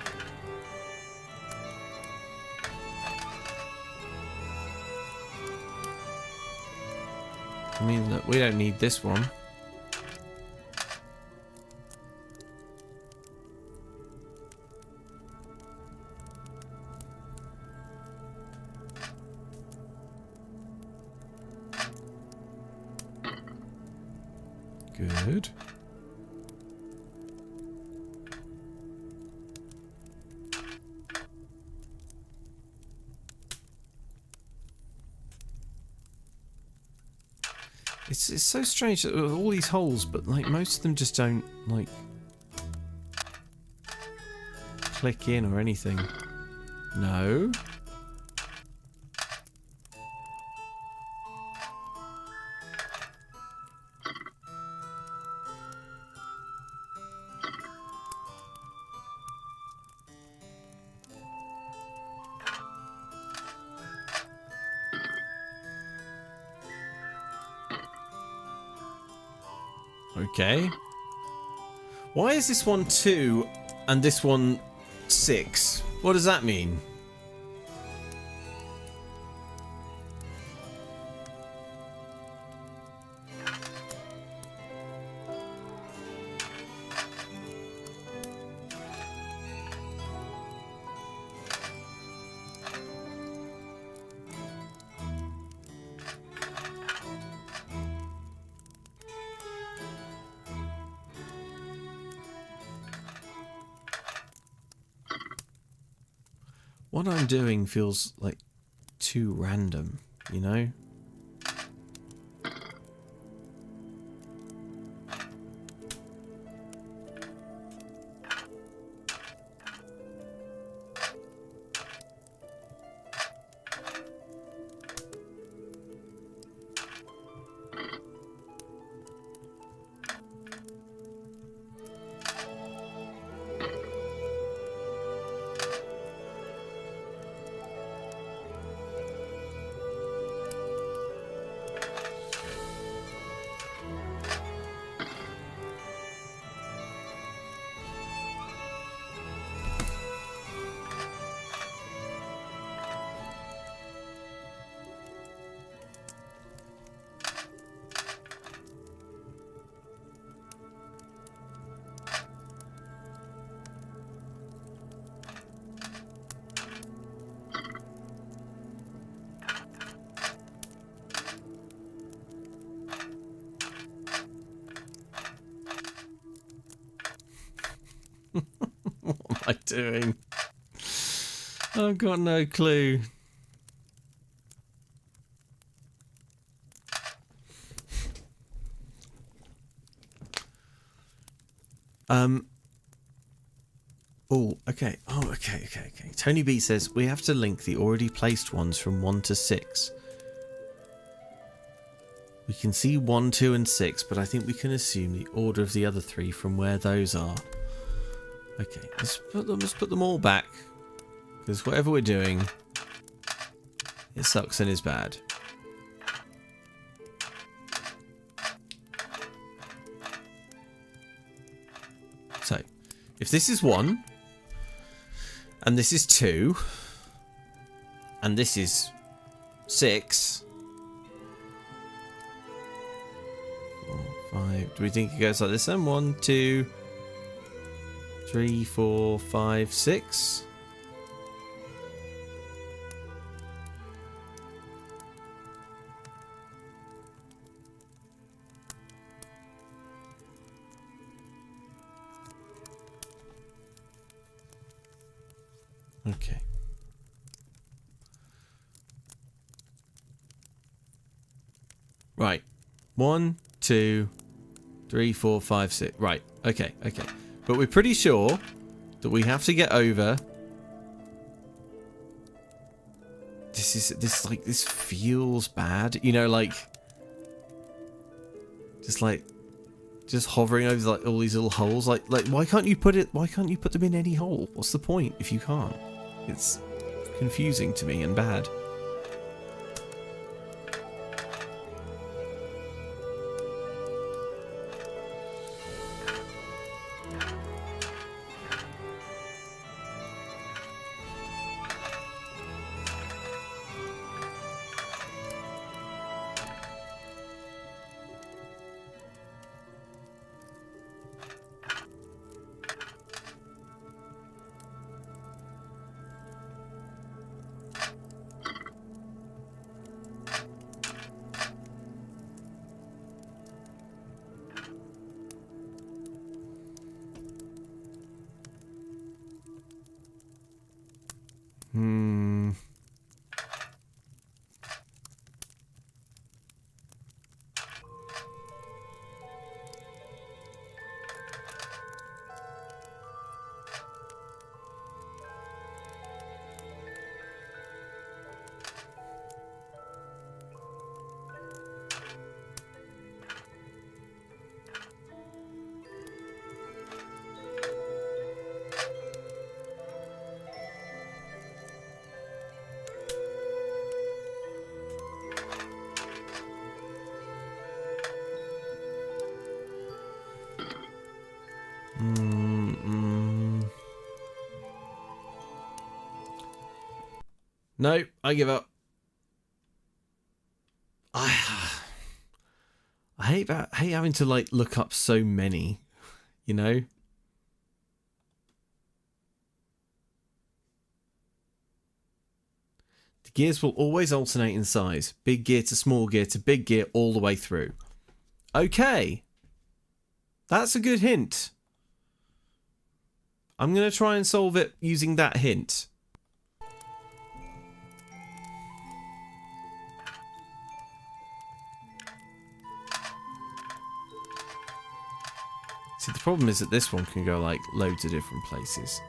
I mean, look, we don't need this one. Good. It's so strange that with all these holes, but like most of them just don't like click in or anything. No. Okay. Why is this one 2 and this one 6? What does that mean? What I'm doing feels like too random, you know? What am I doing? I've got no clue. Oh, okay. Oh, okay. Tony B says we have to link the already placed ones from 1 to 6. We can see 1, 2, and 6, but I think we can assume the order of the other 3 from where those are. Okay, let's put them all back. Because whatever we're doing, it sucks and is bad. So, if this is 1, and this is 2, and this is 6, 4, 5, do we think it goes like this then? 1, 2, 3, 4, 5, 6. Okay. Right. 1, 2, 3, 4, 5, 6. Right. Okay. But we're pretty sure that we have to get over. This feels bad. You know, like just hovering over like all these little holes. Like why can't you put them in any hole? What's the point if you can't? It's confusing to me and bad. No, I give up. I hate having to like look up so many, you know? The gears will always alternate in size. Big gear to small gear to big gear all the way through. Okay. That's a good hint. I'm going to try and solve it using that hint. See, the problem is that this one can go like loads of different places.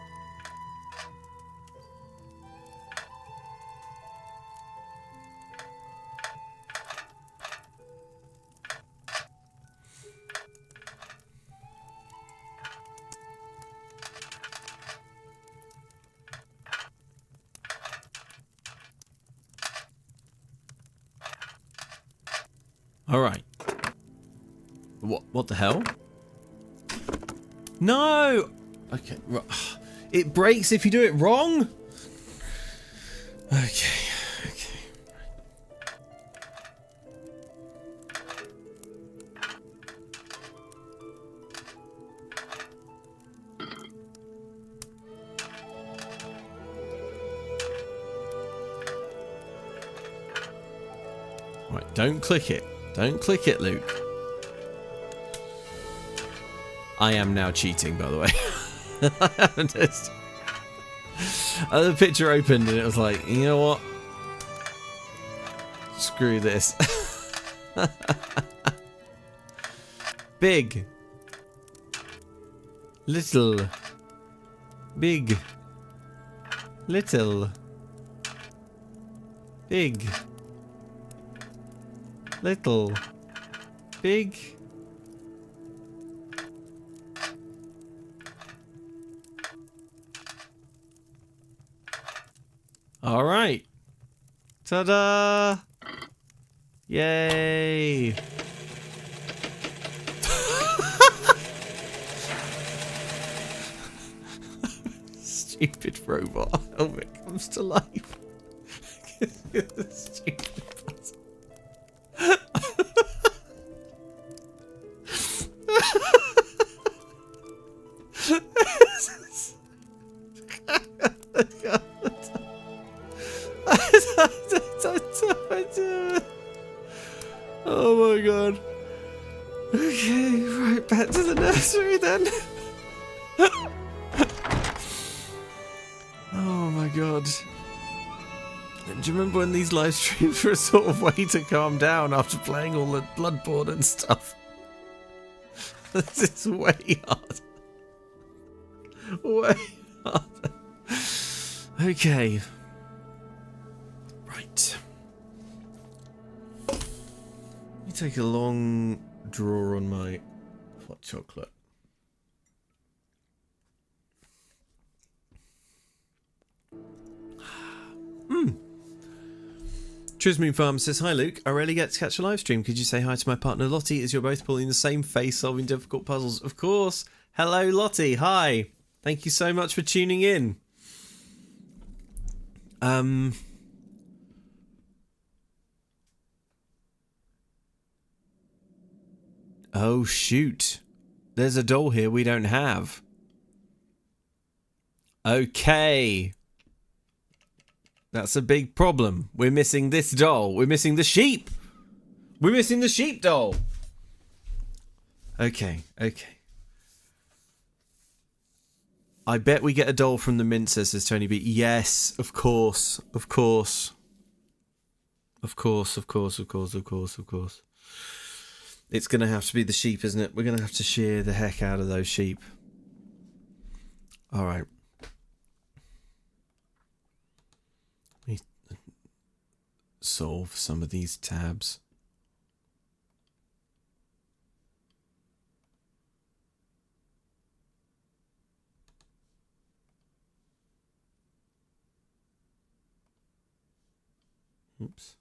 All right. What the hell? No! Okay. It breaks if you do it wrong? Okay. Right, don't click it. Don't click it, Luke. I am now cheating, by the way. The picture opened and it was like, you know what? Screw this. Big. Little. Big. Little. Big. Little. Big. All right. Ta-da! Yay! Stupid robot. Helmet comes to life. Stupid puzzle. Oh my god. Okay, right, back to the nursery then. Oh my god. Do you remember when these live streams were a sort of way to calm down after playing all the Bloodborne and stuff? This is way hard. Way harder. Okay. Right. Let me take a long draw on my hot chocolate. Trismoon Farm says, hi Luke, I rarely get to catch a live stream. Could you say hi to my partner Lottie as you're both pulling the same face solving difficult puzzles? Of course. Hello Lottie, hi. Thank you so much for tuning in. Oh shoot. There's a doll here we don't have. Okay. That's a big problem. We're missing this doll. We're missing the sheep. We're missing the sheep doll. Okay, okay. I bet we get a doll from the Mincer, says Tony B. Yes, of course. Of course. Of course, of course, of course, of course, of course. It's going to have to be the sheep, isn't it? We're going to have to shear the heck out of those sheep. All right. Solve some of these tabs. Oops.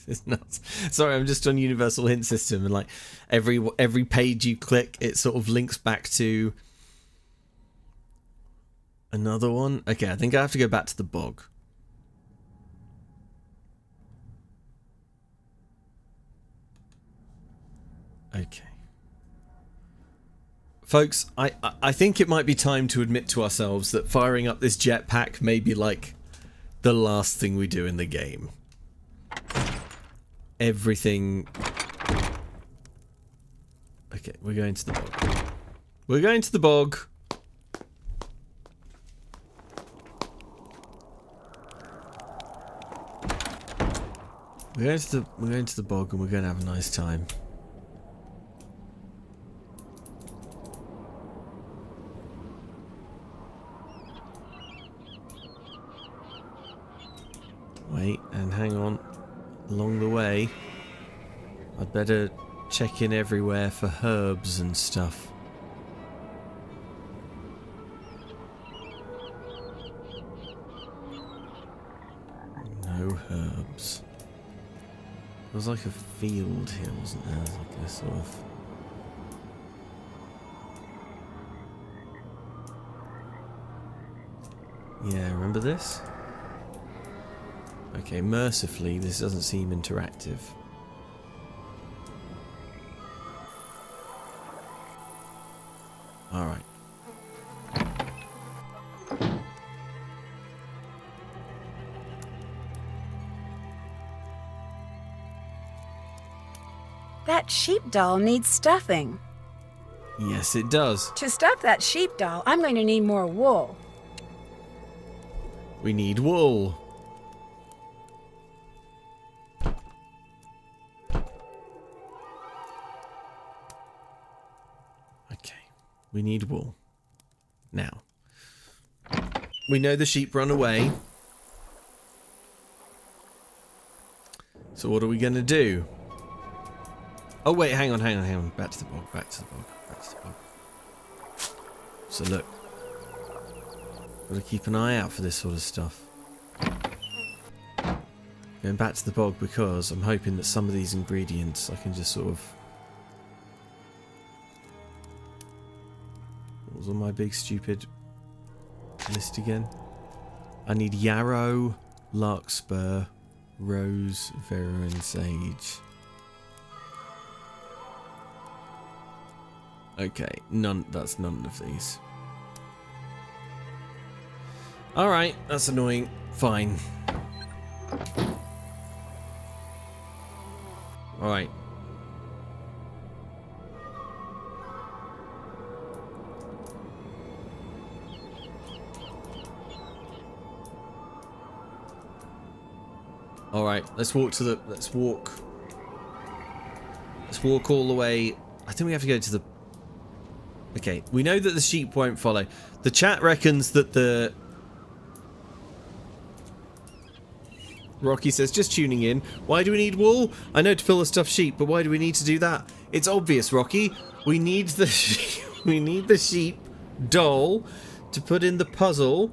It's nuts. Sorry, I'm just on Universal Hint System, and like every page you click, it sort of links back to another one. Okay, I think I have to go back to the bog. Okay. Folks, I think it might be time to admit to ourselves that firing up this jetpack may be like the last thing we do in the game. Everything... Okay, we're going to the bog. We're going to the bog. We're going to the bog and we're going to have a nice time. Wait, and hang on. Along the way, I'd better check in everywhere for herbs and stuff. No herbs. It was like a field here, wasn't there? It was like a sort of... Yeah, remember this? Okay, mercifully, this doesn't seem interactive. Alright. That sheep doll needs stuffing. Yes, it does. To stuff that sheep doll, I'm going to need more wool. We need wool. We need wool. Now. We know the sheep run away. So what are we going to do? Oh wait, hang on. Back to the bog, back to the bog. So look. Gotta keep an eye out for this sort of stuff. Going back to the bog because I'm hoping that some of these ingredients I can just sort of... What was on my big stupid list again? I need yarrow, larkspur, rose, vera and sage. Okay, that's none of these. Alright, that's annoying. Fine. Alright. Alright, let's walk all the way. I think we have to go to the... Okay, we know that the sheep won't follow. The chat reckons that the... Rocky says, just tuning in. Why do we need wool? I know to fill the stuffed sheep, but why do we need to do that? It's obvious, Rocky. We need the we need the sheep doll to put in the puzzle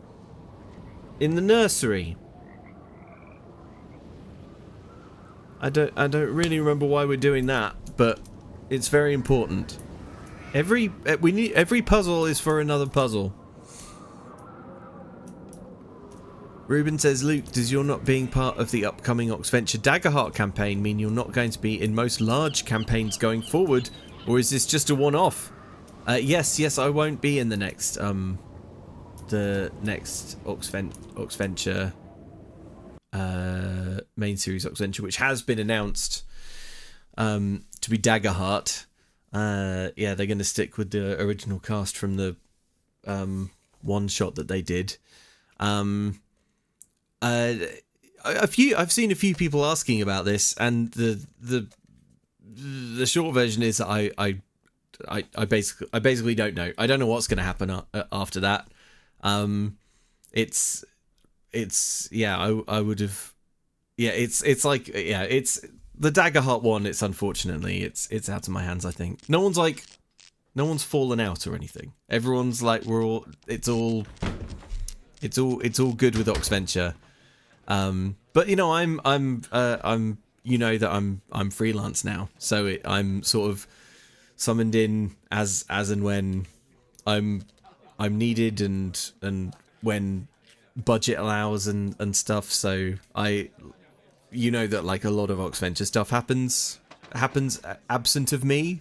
in the nursery. I don't really remember why we're doing that, but it's very important. Every puzzle is for another puzzle. Ruben says, Luke, does your not being part of the upcoming Oxventure Daggerheart campaign mean you're not going to be in most large campaigns going forward, or is this just a one-off? Yes, I won't be in the next Oxventure main series Oxventure, which has been announced to be Daggerheart. Yeah, they're going to stick with the original cast from the one shot that they did. I've seen a few people asking about this, and the short version is that I basically don't know. I don't know what's going to happen after that. It's I would have, it's like, it's the Daggerheart one. It's unfortunately it's out of my hands. I think no one's fallen out or anything. Everyone's like, it's all good with Oxventure. But you know, I'm you know that I'm freelance now, so I'm sort of summoned in as and when I'm needed and when budget allows and stuff. So you know that like a lot of Oxventure stuff happens absent of me,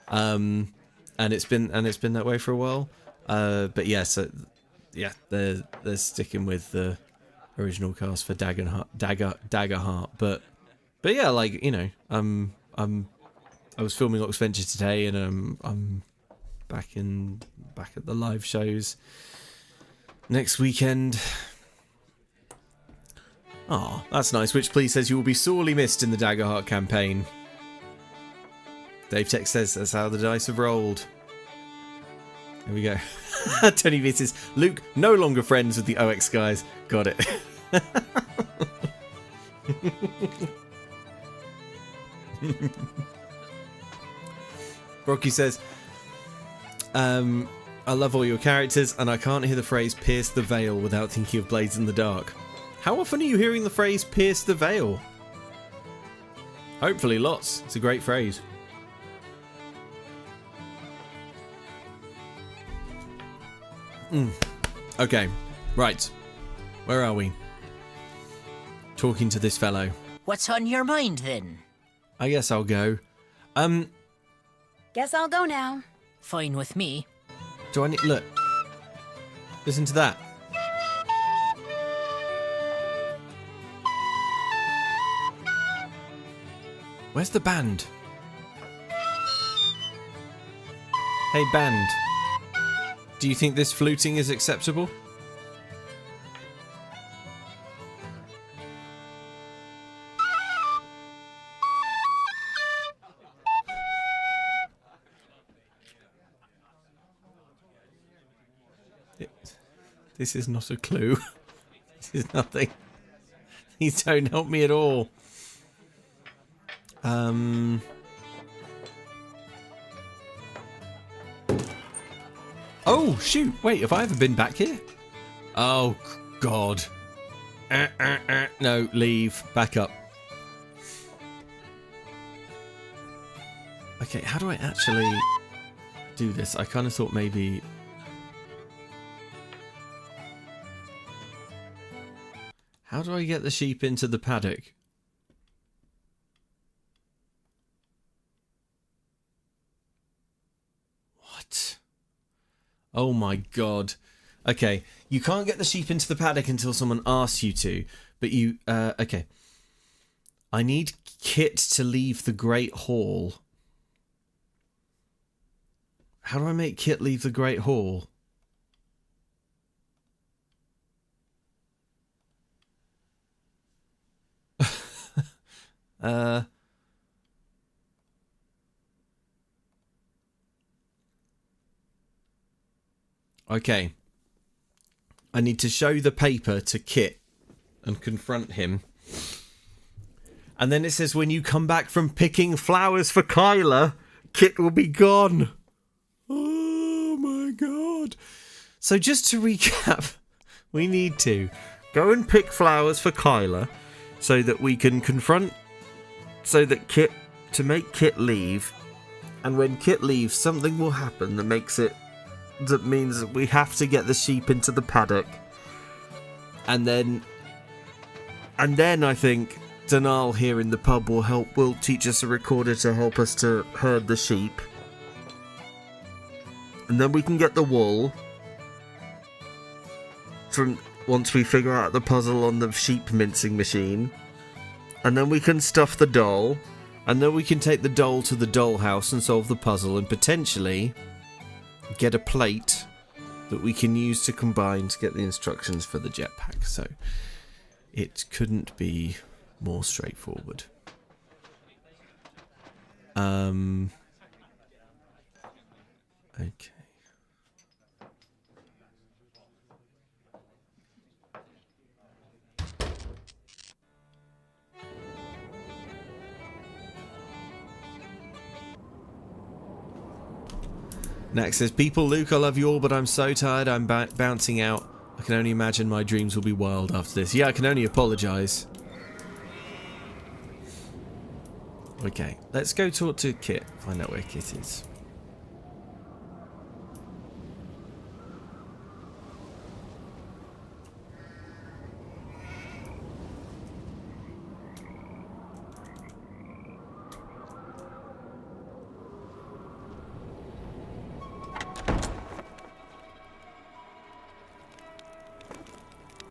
and it's been that way for a while. But yeah, so yeah, they're sticking with the original cast for Daggerheart, but yeah, like, you know, I was filming Oxventure today, and I'm back at the live shows next weekend. Oh, that's nice. Which Please says you will be sorely missed in the Daggerheart campaign. Dave Tech says that's how the dice have rolled. There we go. Tony V says, Luke, no longer friends with the OX guys. Got it. Rocky says, I love all your characters, and I can't hear the phrase pierce the veil without thinking of Blades in the Dark. How often are you hearing the phrase pierce the veil? Hopefully lots. It's a great phrase. Okay, right. Where are we? Talking to this fellow. What's on your mind, then? I guess I'll go. Guess I'll go now. Fine with me. Do I need... Look. Listen to that. Where's the band? Hey, band. Do you think this fluting is acceptable? This is not a clue. This is nothing. These don't help me at all. Oh, shoot. Wait, have I ever been back here? Oh, God. No, leave. Back up. Okay, how do I actually do this? I kind of thought maybe... How do I get the sheep into the paddock? What? Oh my God. Okay, you can't get the sheep into the paddock until someone asks you to, but you... okay. I need Kit to leave the Great Hall. How do I make Kit leave the Great Hall? Okay. I need to show the paper to Kit and confront him. And then it says, when you come back from picking flowers for Kyla, Kit will be gone. Oh my God. So just to recap, we need to go and pick flowers for Kyla so that we can confront, so that to make Kit leave. And when Kit leaves, something will happen that means that we have to get the sheep into the paddock. And then I think Danal here in the pub will teach us a recorder to help us to herd the sheep. And then we can get the wool from once we figure out the puzzle on the sheep mincing machine. And then we can stuff the doll. And then we can take the doll to the dollhouse and solve the puzzle and potentially get a plate that we can use to combine to get the instructions for the jetpack. So it couldn't be more straightforward. Okay. Next says, people, Luke, I love you all, but I'm so tired I'm bouncing out. I can only imagine my dreams will be wild after this. Yeah, I can only apologise. Okay, let's go talk to Kit. Find out where Kit is.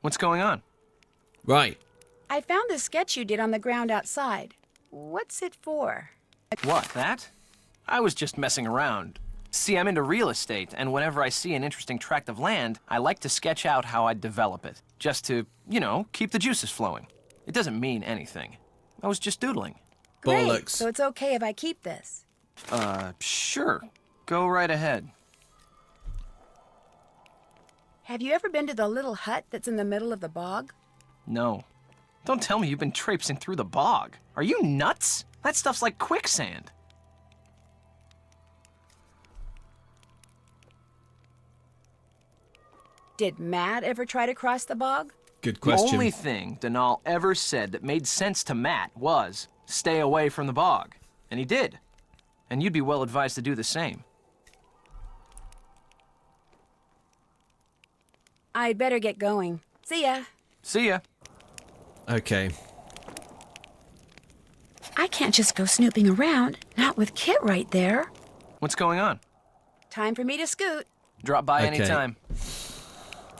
What's going on? Right. I found the sketch you did on the ground outside. What's it for? What, that? I was just messing around. See, I'm into real estate, and whenever I see an interesting tract of land, I like to sketch out how I'd develop it. Just to, you know, keep the juices flowing. It doesn't mean anything. I was just doodling. Great, Bollocks. so it's okay if I keep this. Sure. Go right ahead. Have you ever been to the little hut that's in the middle of the bog? No. Don't tell me you've been traipsing through the bog. Are you nuts? That stuff's like quicksand. Did Matt ever try to cross the bog? Good question. The only thing Denal ever said that made sense to Matt was, stay away from the bog. And he did. And you'd be well advised to do the same. I'd better get going. See ya. See ya. Okay. I can't just go snooping around, not with Kit right there. What's going on? Time for me to scoot. Drop by Okay. anytime.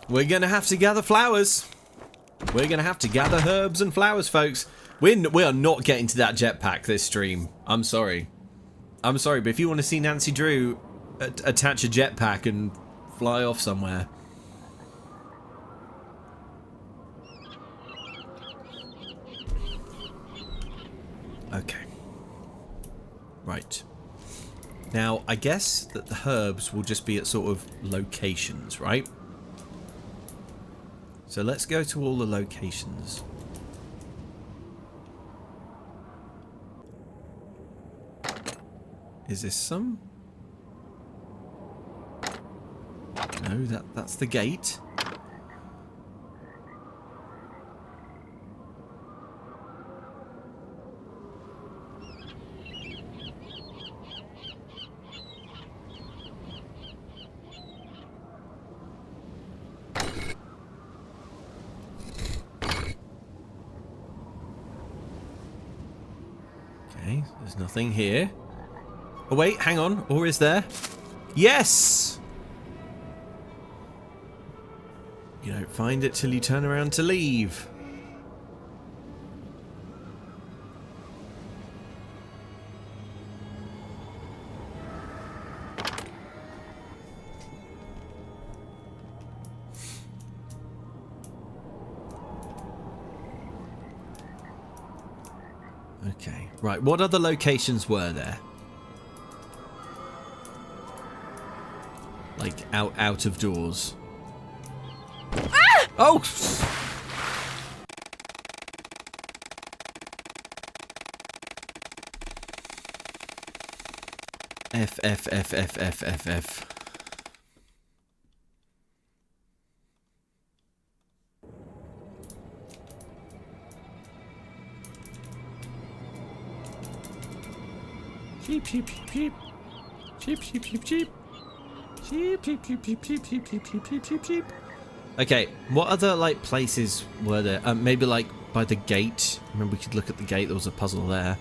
We're going to have to gather flowers. We're going to have to gather herbs and flowers, folks. We are not getting to that jetpack this stream. I'm sorry. I'm sorry, but if you want to see Nancy Drew attach a jetpack and fly off somewhere... Okay. Right. Now, I guess that the herbs will just be at sort of locations, right? So let's go to all the locations. Is this some? No, that's the gate. Okay, there's nothing here. Oh wait, hang on. Or is there? Yes! You don't find it till you turn around to leave. Okay, right. What other locations were there? Like out of doors. Ah! Oh! F. Cheep, cheep, cheep, cheep. Cheep, cheep, cheep, cheep. Cheep, cheep, cheep, cheep, cheep, cheep, cheep, cheep, cheep, cheep, cheep. Okay, what other, like, places were there? Maybe, like, by the gate. Remember, we could look at the gate. There was a puzzle there.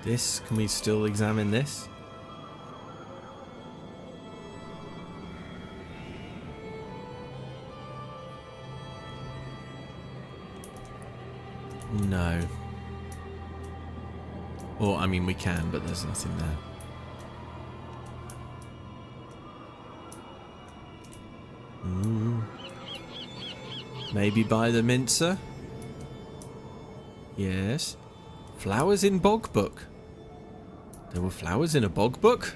This, can we still examine this? No. Or, I mean, we can, but there's nothing there. Maybe by the mincer? Yes. Flowers in bog book. There were flowers in a bog book?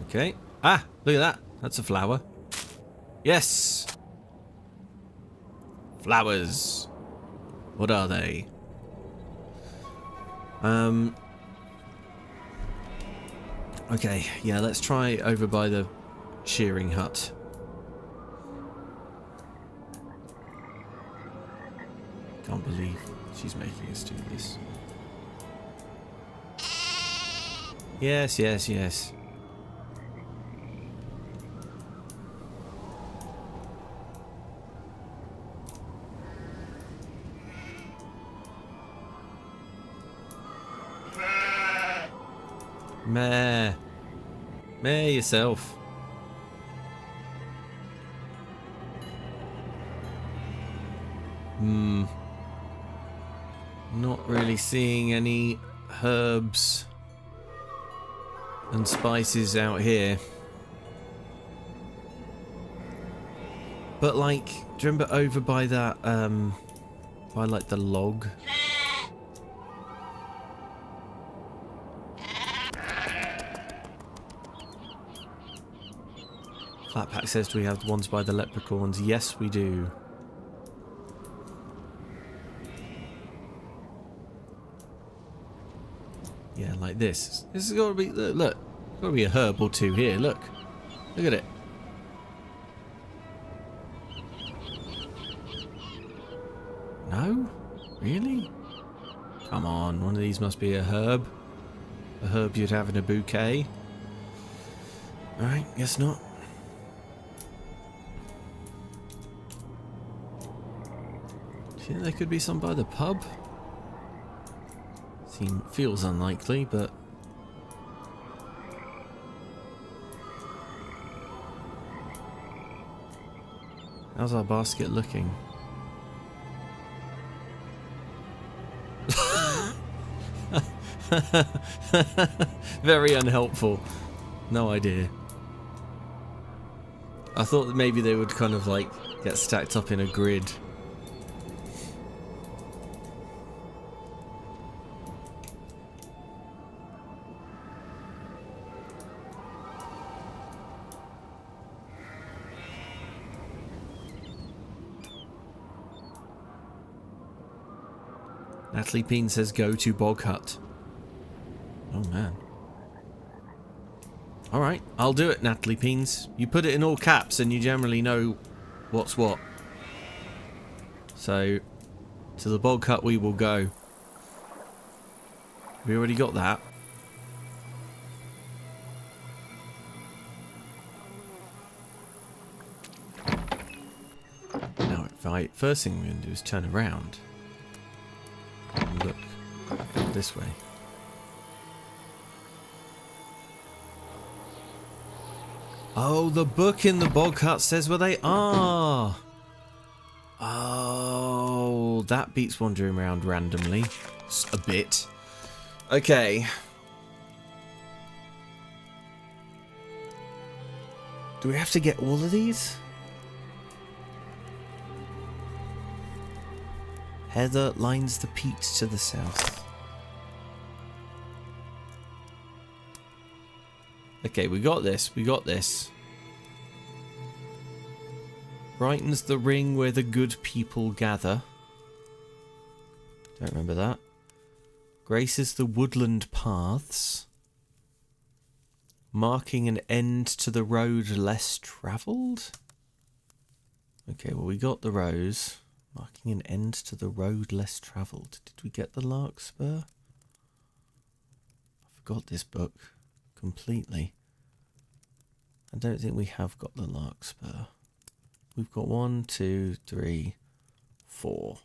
Okay. Ah, look at that. That's a flower. Yes! Flowers. What are they? Okay, yeah, let's try over by the shearing hut. Can't believe she's making us do this. Yes, yes, yes. Meh. Meh yourself. Not really seeing any herbs and spices out here. But like, do you remember over by that, by like the log? Flatpack says, do we have the ones by the leprechauns? Yes, we do. Yeah, like this. This has got to be, look, got to be a herb or two here, look. Look at it. No? Really? Come on, one of these must be a herb. A herb you'd have in a bouquet. Alright, guess not. Do you think there could be some by the pub? Feels unlikely, but... How's our basket looking? Very unhelpful. No idea. I thought that maybe they would kind of like get stacked up in a grid. Natalie Peen says go to Bog Hut. Oh man. Alright, I'll do it, Natalie Peens. You put it in all caps and you generally know what's what. So, to the Bog Hut we will go. We already got that. Now, first thing we're going to do is turn around. And look this way. Oh, the book in the Bog Hut says where they are. Oh, that beats wandering around randomly. A bit. Okay. Do we have to get all of these? Heather lines the peat to the south. Okay, we got this. We got this. Brightens the ring where the good people gather. Don't remember that. Graces the woodland paths. Marking an end to the road less travelled. Okay, well we got the rose. Marking an end to the road less travelled. Did we get the larkspur? I forgot this book completely. I don't think we have got the larkspur. We've got 1, 2, 3, 4.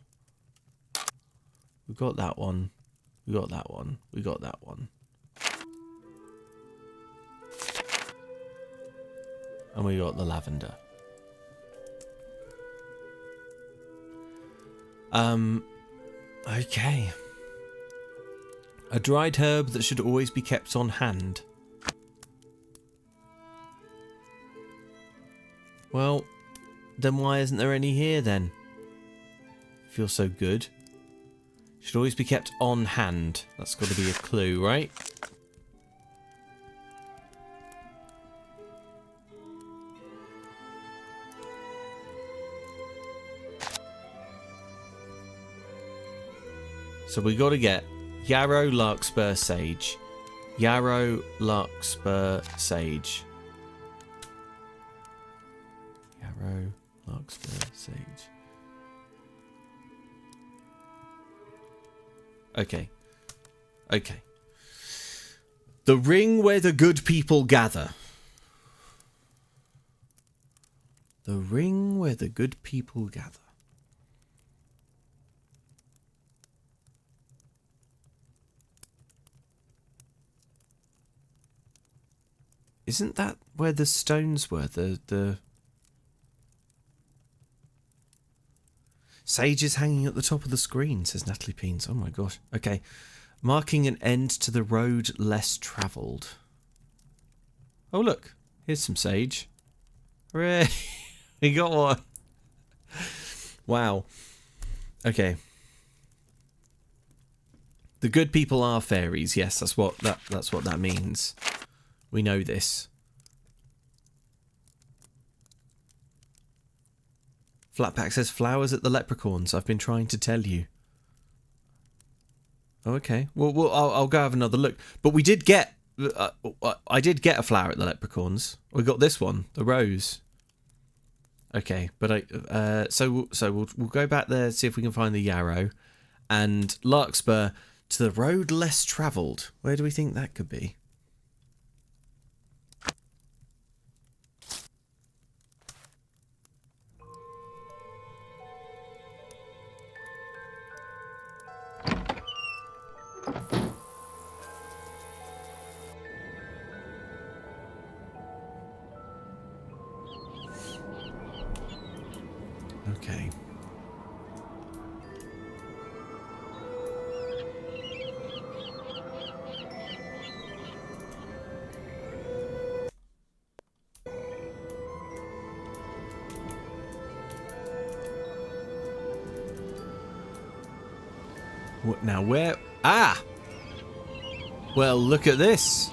We've got that one. We got that one. We got that one. And we got the lavender. Okay. A dried herb that should always be kept on hand. Well, then why isn't there any here then? Feels so good. Should always be kept on hand. That's got to be a clue, right? So we got to get Yarrow, larkspur, sage. Yarrow, larkspur, sage. Yarrow, larkspur, sage. Okay. Okay. The ring where the good people gather. The ring where the good people gather. Isn't that where the stones were? The sage is hanging at the top of the screen, says Natalie Peens. Oh my gosh. Okay. Marking an end to the road less travelled. Oh look, here's some sage. Hooray! We got one. Wow. Okay. The good people are fairies. Yes, that's what that means. We know this. Flatpack says flowers at the leprechauns. I've been trying to tell you. Oh, okay. Well, I'll go have another look. But we did get. I did get a flower at the leprechauns. We got this one, the rose. Okay, but so we'll go back there, see if we can find the yarrow, and larkspur to the road less travelled. Where do we think that could be? Okay. What now? Where? Ah! Well, look at this.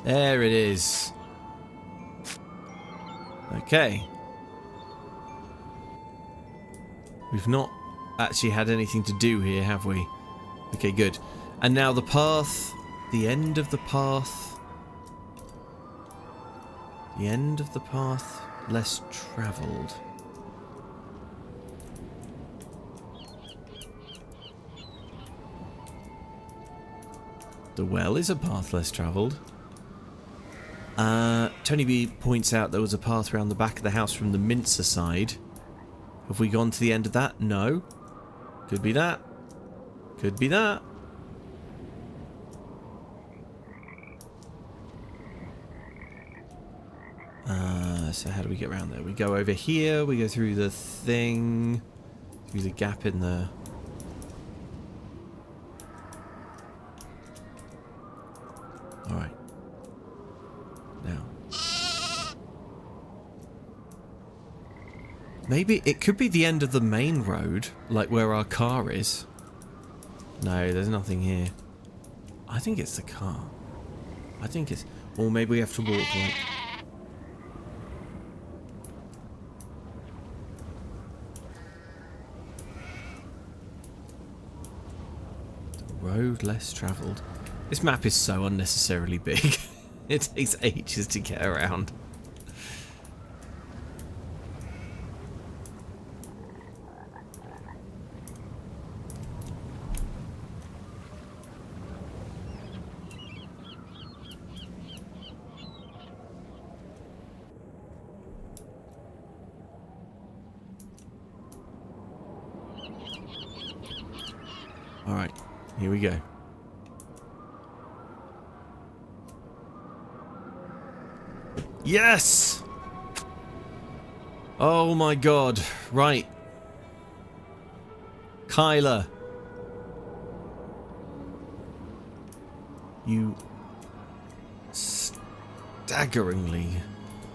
There it is. Okay. We've not actually had anything to do here, have we? Okay, good. And now the path, the end of the path. The end of the path less travelled. The well is a path less travelled. Tony B points out there was a path around the back of the house from the Mincer side. Have we gone to the end of that? No. Could be that. Could be that. So how do we get around there? We go over here. We go through the thing. Through the gap in the... Alright. Now. Maybe it could be the end of the main road, like where our car is. No, there's nothing here. I think it's the car. I think it's... Or maybe we have to walk like... The road less travelled. This map is so unnecessarily big. It takes ages to get around. Alright, here we go. Yes! Oh my god. Right. Kyla. You staggeringly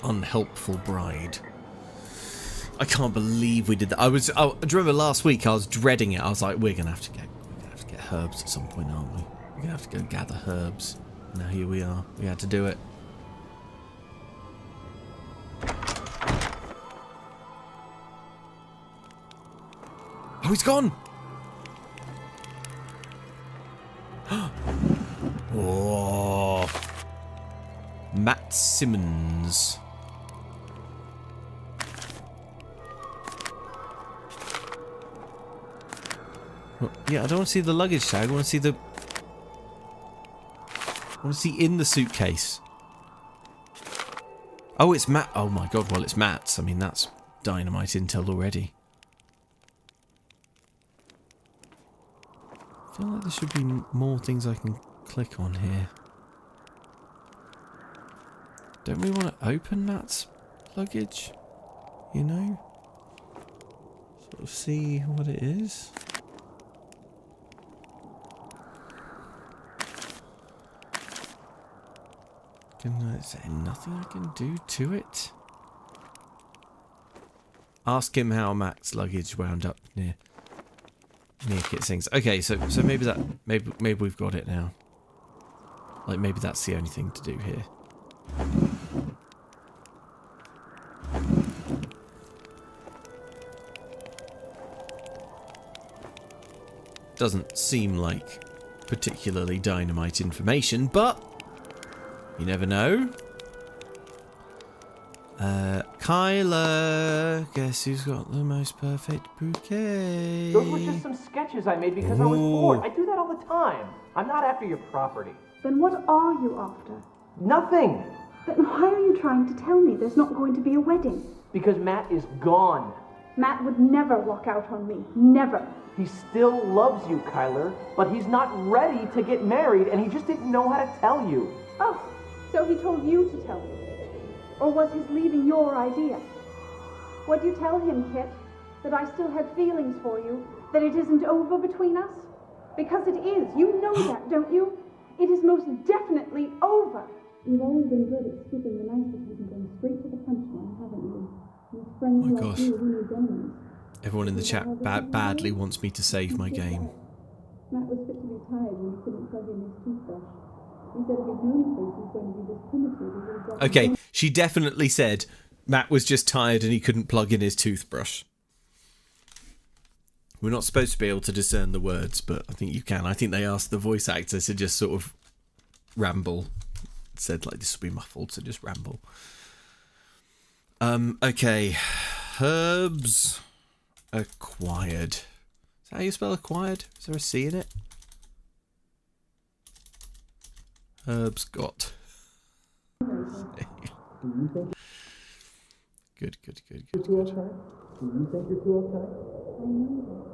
unhelpful bride. I can't believe we did that. Do you remember last week I was dreading it. I was like, we're gonna have to get herbs at some point, aren't we? We're gonna have to go gather herbs. Now here we are. We had to do it. Oh, he's gone! Oh. Matt Simmons. Well, yeah, I don't want to see the luggage tag. I want to see the... I want to see in the suitcase. Oh, it's Matt. Oh my god, well, it's Matt's. I mean, that's dynamite intel already. I feel like there should be more things I can click on here. Don't we want to open Matt's luggage? You know? Sort of see what it is. Is there nothing I can do to it? Ask him how Matt's luggage wound up near Kit Sings. Okay, so maybe we've got it now. Like maybe that's the only thing to do here. Doesn't seem like particularly dynamite information, but you never know. Kyla, guess who's got the most perfect bouquet? Those were just some sketches I made because I was bored. I do that all the time. I'm not after your property. Then what are you after? Nothing. Then why are you trying to tell me there's not going to be a wedding? Because Matt is gone. Matt would never walk out on me. Never. He still loves you, Kyler, but he's not ready to get married, and he just didn't know how to tell you. Oh, so he told you to tell me? Or was his leaving your idea? What'd you tell him, Kit? That I still had feelings for you? That it isn't over between us? Because it is. You know that, don't you? It is most definitely over. You've always been good at skipping the niceties and going straight to the punchline, haven't you? With friends like you who need diamonds. Everyone in the chat badly wants me to save my game. Matt was fit to be tired when he couldn't plug in his toothbrush. He said if he'd known the place was going to be this primitive, he would have got... Okay, she definitely said Matt was just tired and he couldn't plug in his toothbrush. We're not supposed to be able to discern the words, but I think you can. I think they asked the voice actor to just sort of ramble. Said like this will be muffled, so just ramble. Okay. Herbs acquired. Is that how you spell acquired? Is there a C in it? Herbs got. Good. Do you think you're too uptight? I know that.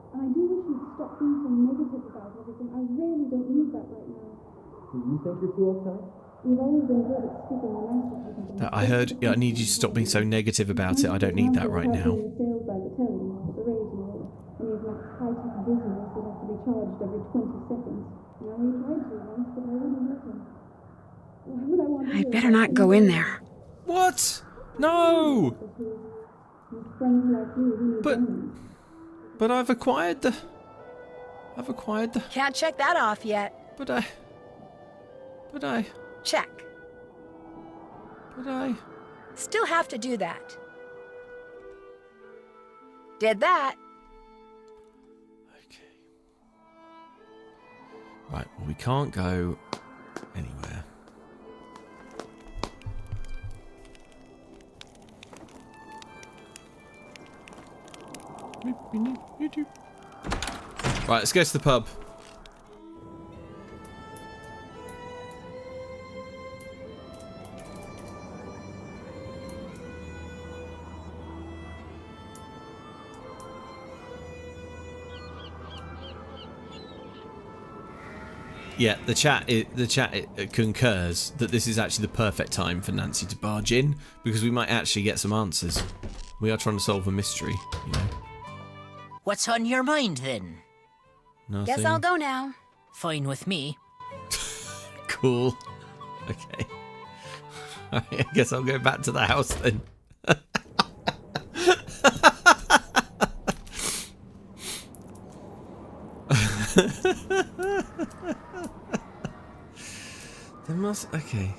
And I do wish you'd stop being so negative about everything. I really don't need that right now. Do you think you're too uptight? You've always been good at skipping the niceties and... I heard. Yeah, I need you to stop being so negative about it. I don't need that right now. Sales by the telly, the radio, and he's like high-tech business that has to be charged every 20 seconds. Now he tried to once, but I wouldn't let him. Why would I want to... I'd better not go in there. What? No! But I've acquired the... Can't check that off yet. But I... Check. Still have to do that. Did that. Okay. Right, well, we can't go anywhere. Right, let's go to the pub. Yeah, the chat concurs that this is actually the perfect time for Nancy to barge in, because we might actually get some answers. We are trying to solve a mystery, you know. What's on your mind, then? Nothing. Guess I'll go now. Fine with me. Cool. Okay. I guess I'll go back to the house then. There must... Okay.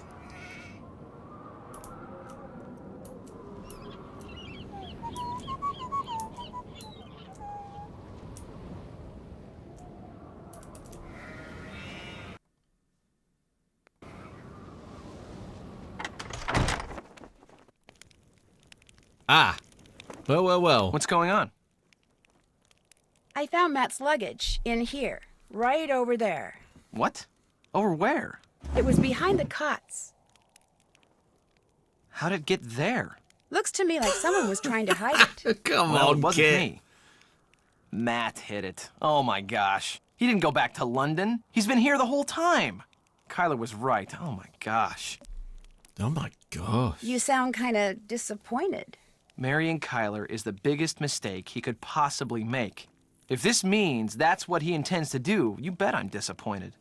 Ah. Well, well, well. What's going on? I found Matt's luggage in here, right over there. What? Over where? It was behind the cots. How'd it get there? Looks to me like someone was trying to hide it. Come Well, on, it wasn't kid. me. Matt hid it. Oh my gosh. He didn't go back to London. He's been here the whole time. Kyler was right. Oh my gosh. Oh my gosh. You sound kind of disappointed. Marrying Kyler is the biggest mistake he could possibly make. If this means that's what he intends to do, you bet I'm disappointed.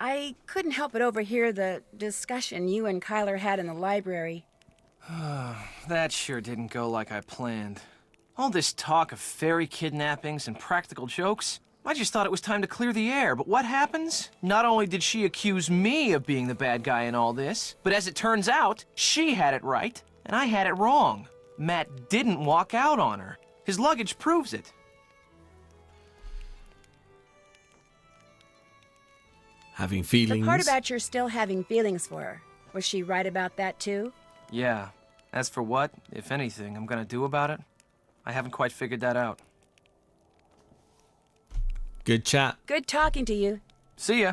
I couldn't help but overhear the discussion you and Kyler had in the library. That sure didn't go like I planned. All this talk of fairy kidnappings and practical jokes, I just thought it was time to clear the air, but what happens? Not only did she accuse me of being the bad guy in all this, but as it turns out, she had it right, and I had it wrong. Matt didn't walk out on her. His luggage proves it. Having feelings. The part about you're still having feelings for her, was she right about that too? Yeah. As for what, if anything, I'm gonna do about it, I haven't quite figured that out. Good chat. Good talking to you. See ya.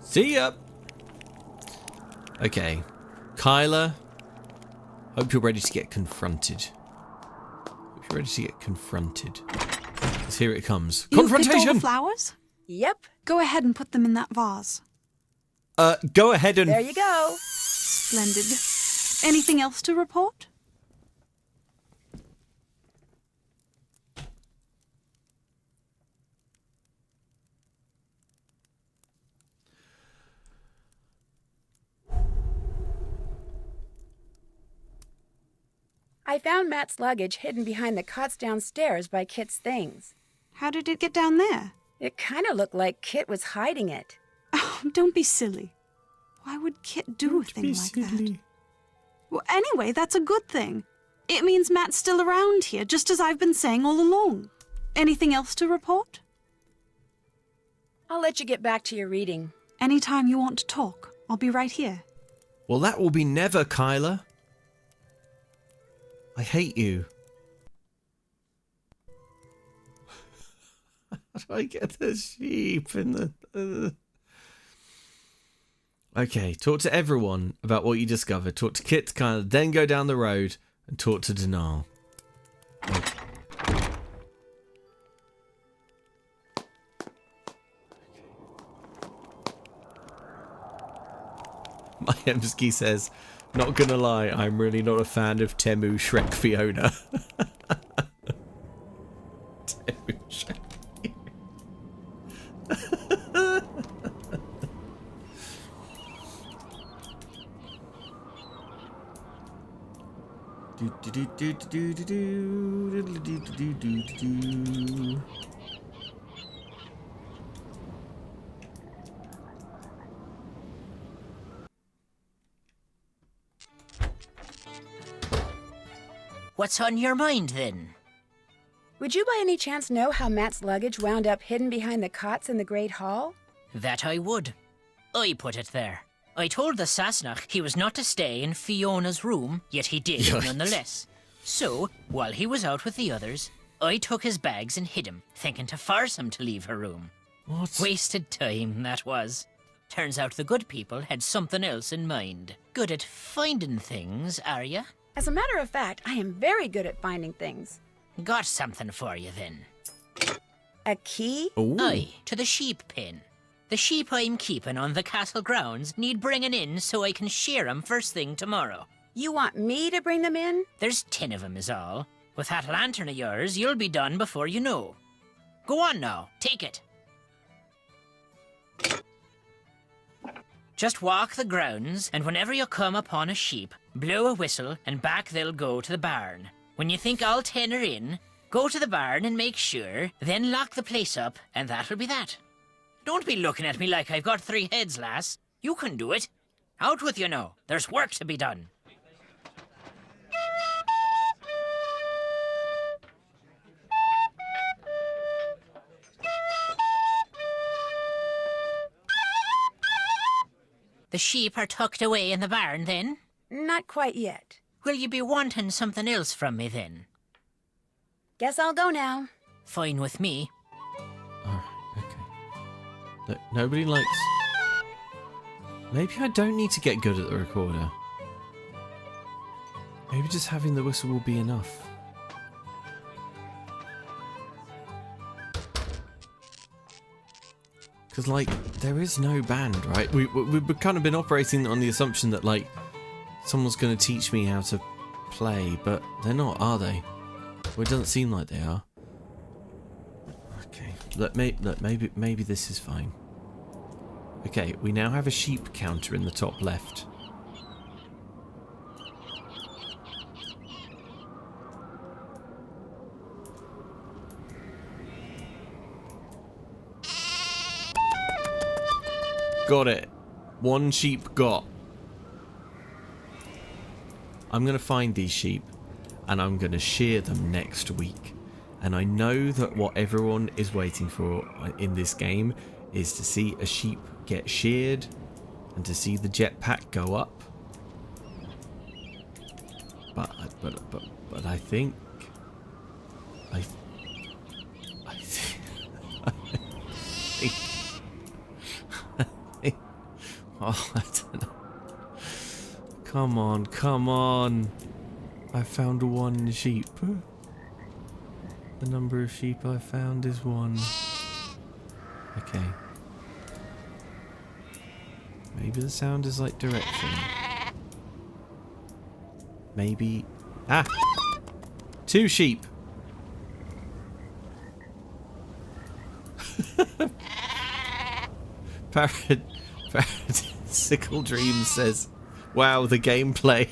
See ya. Okay. Kyler. Hope you're ready to get confronted. Hope you're ready to get confronted. Because here it comes. You picked all Confrontation! the flowers? Yep, Go ahead and put them in that vase. Go ahead and... there you go. Splendid. Anything else to report? I found Matt's luggage hidden behind the cots downstairs by Kit's things. How did it get down there? It kind of looked like Kit was hiding it. Oh, don't be silly. Why would Kit do a thing like that? Well, anyway, that's a good thing. It means Matt's still around here, just as I've been saying all along. Anything else to report? I'll let you get back to your reading. Anytime you want to talk, I'll be right here. Well, that will be never, Kyler. I hate you. How do I get the sheep in the... Okay, talk to everyone about what you discovered. Talk to Kit, Kyler, then go down the road and talk to Denal. My Emsky says, not gonna lie, I'm really not a fan of Temu Shrek Fiona. Temu Shrek Fiona. What's on your mind, then? Would you by any chance know how Matt's luggage wound up hidden behind the cots in the Great Hall? That I would. I put it there. I told the Sassenach he was not to stay in Fiona's room, yet he did Yikes. nonetheless. So, while he was out with the others, I took his bags and hid him, thinking to force him to leave her room. What? Wasted time, that was. Turns out the good people had something else in mind. Good at finding things, are ya? As a matter of fact, I am very good at finding things. Got something for you, then. A key? Ooh. Aye, to the sheep pen. The sheep I'm keeping on the castle grounds need bringing in so I can shear 'em first thing tomorrow. You want me to bring them in? There's 10 of 'em is all. With that lantern of yours, you'll be done before you know. Go on now, take it. Just walk the grounds, and whenever you come upon a sheep, blow a whistle, and back they'll go to the barn. When you think all 10 are in, go to the barn and make sure, then lock the place up, and that'll be that. Don't be looking at me like I've got 3 heads, lass. You can do it. Out with you now. There's work to be done. The sheep are tucked away in the barn, then? Not quite yet. Will you be wanting something else from me then? Guess I'll go now. Fine with me. Alright, okay. Look, nobody likes... Maybe I don't need to get good at the recorder. Maybe just having the whistle will be enough. Because, like, there is no band, right? We've kind of been operating on the assumption that, like, someone's going to teach me how to play, but they're not, are they? Well, it doesn't seem like they are. Okay, look, maybe this is fine. Okay, we now have a sheep counter in the top left. Got it. One sheep got. I'm going to find these sheep and I'm going to shear them next week. And I know that what everyone is waiting for in this game is to see a sheep get sheared and to see the jetpack go up. But I think I think oh, I don't know. Come on. I found one sheep. The number of sheep I found is 1. Okay. Maybe the sound is like direction. Maybe... Ah! 2 sheep! Sickle Dream says, wow, the gameplay.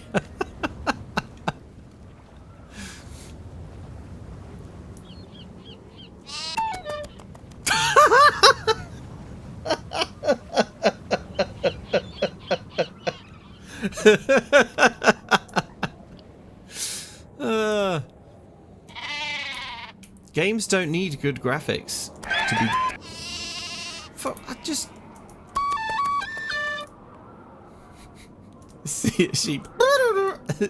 Games don't need good graphics to be... I just... See a sheep.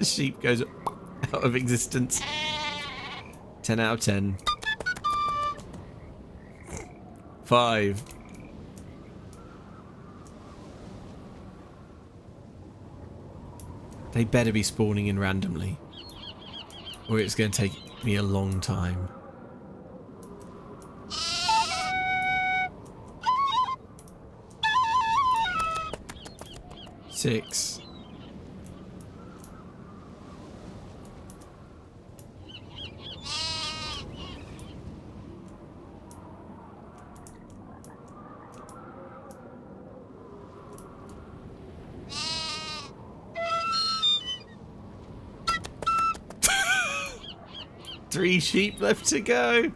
Sheep goes out of existence. 10 out of 10. 5. They better be spawning in randomly, or it's going to take me a long time. Six. Three sheep left to go.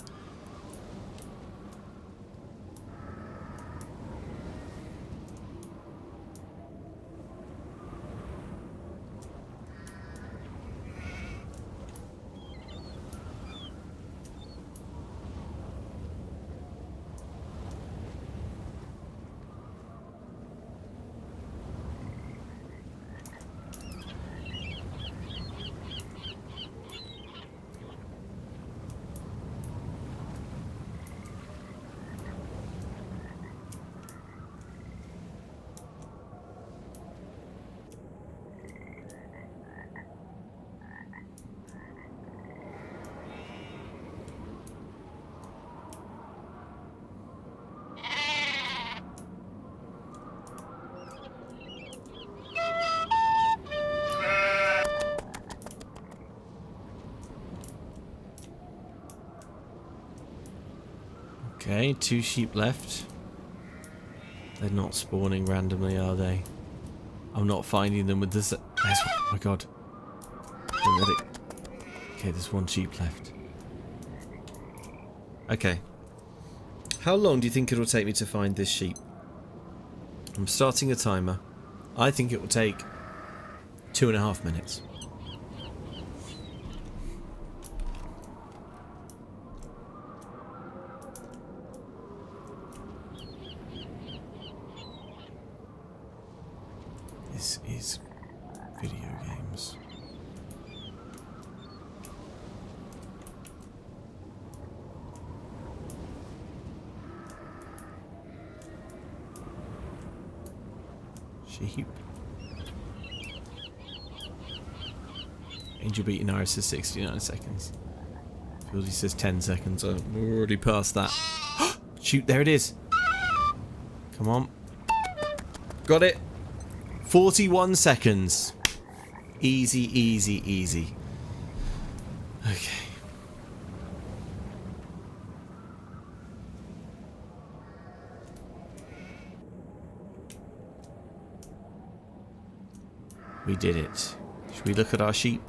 Okay, 2 sheep left. They're not spawning randomly, are they? I'm not finding them with this. There's one. Oh my god. Don't let it. Okay, there's 1 sheep left. Okay. How long do you think it'll take me to find this sheep? I'm starting a timer. I think it will take 2.5 minutes. This is Video games. Sheep. Angel beating Iris says 69 seconds. Fieldy says 10 seconds. We're already past that. Shoot, there it is. Come on. Got it. 41 seconds. Easy, easy, easy. Okay. We did it. Should we look at our sheep?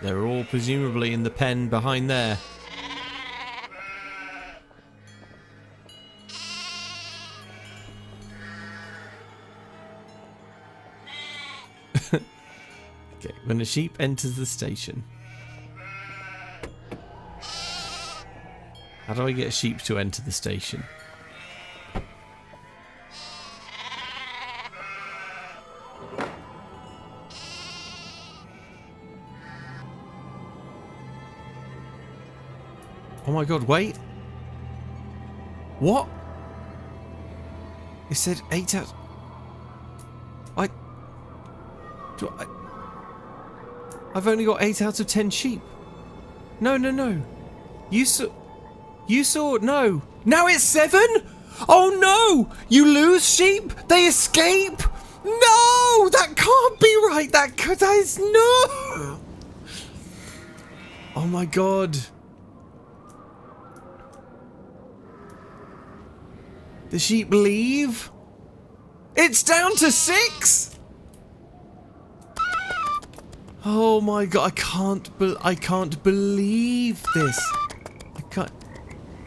They're all presumably in the pen behind there. Okay, when a sheep enters the station. How do I get a sheep to enter the station? Oh my god, wait. What? It said 8 out... I've only got 8 out of 10 sheep. No, no, no. You saw... No. Now it's 7? Oh no! You lose sheep? They escape? No! That can't be right. That is... No! Oh my god. The sheep leave? It's down to 6? Oh my god, I can't believe this. I can't.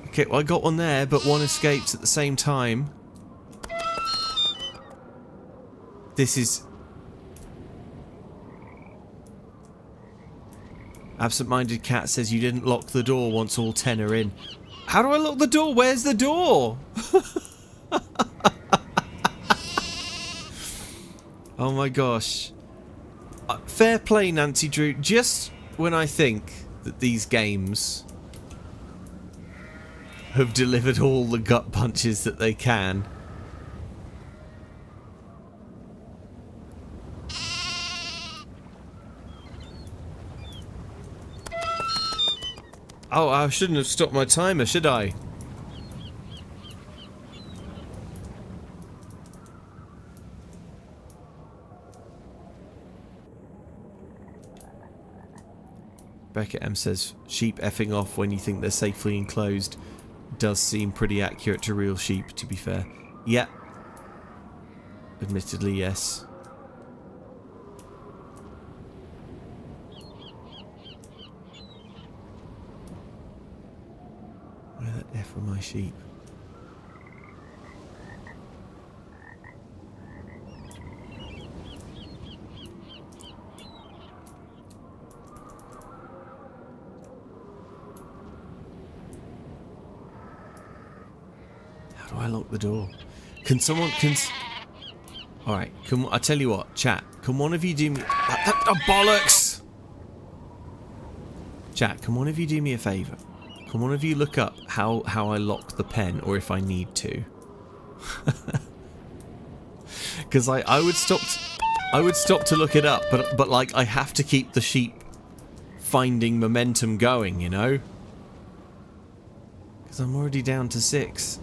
Okay, well I got one there, but one escapes at the same time. This is... Absent-minded cat says you didn't lock the door once all 10 are in. How do I lock the door? Where's the door? Oh my gosh. Fair play, Nancy Drew. Just when I think that these games have delivered all the gut punches that they can. Oh, I shouldn't have stopped my timer, should I? Becca M says, sheep effing off when you think they're safely enclosed does seem pretty accurate to real sheep, to be fair. Yeah. Admittedly, yes. Where the F are my sheep? How do I lock the door? Can someone... Alright, I tell you what, chat. Can one of you do me... bollocks! Chat, can one of you do me a favour? Can one of you look up how I lock the pen, or if I need to? Because I would stop to look it up, but like I have to keep the sheep finding momentum going, you know? Because I'm already down to 6.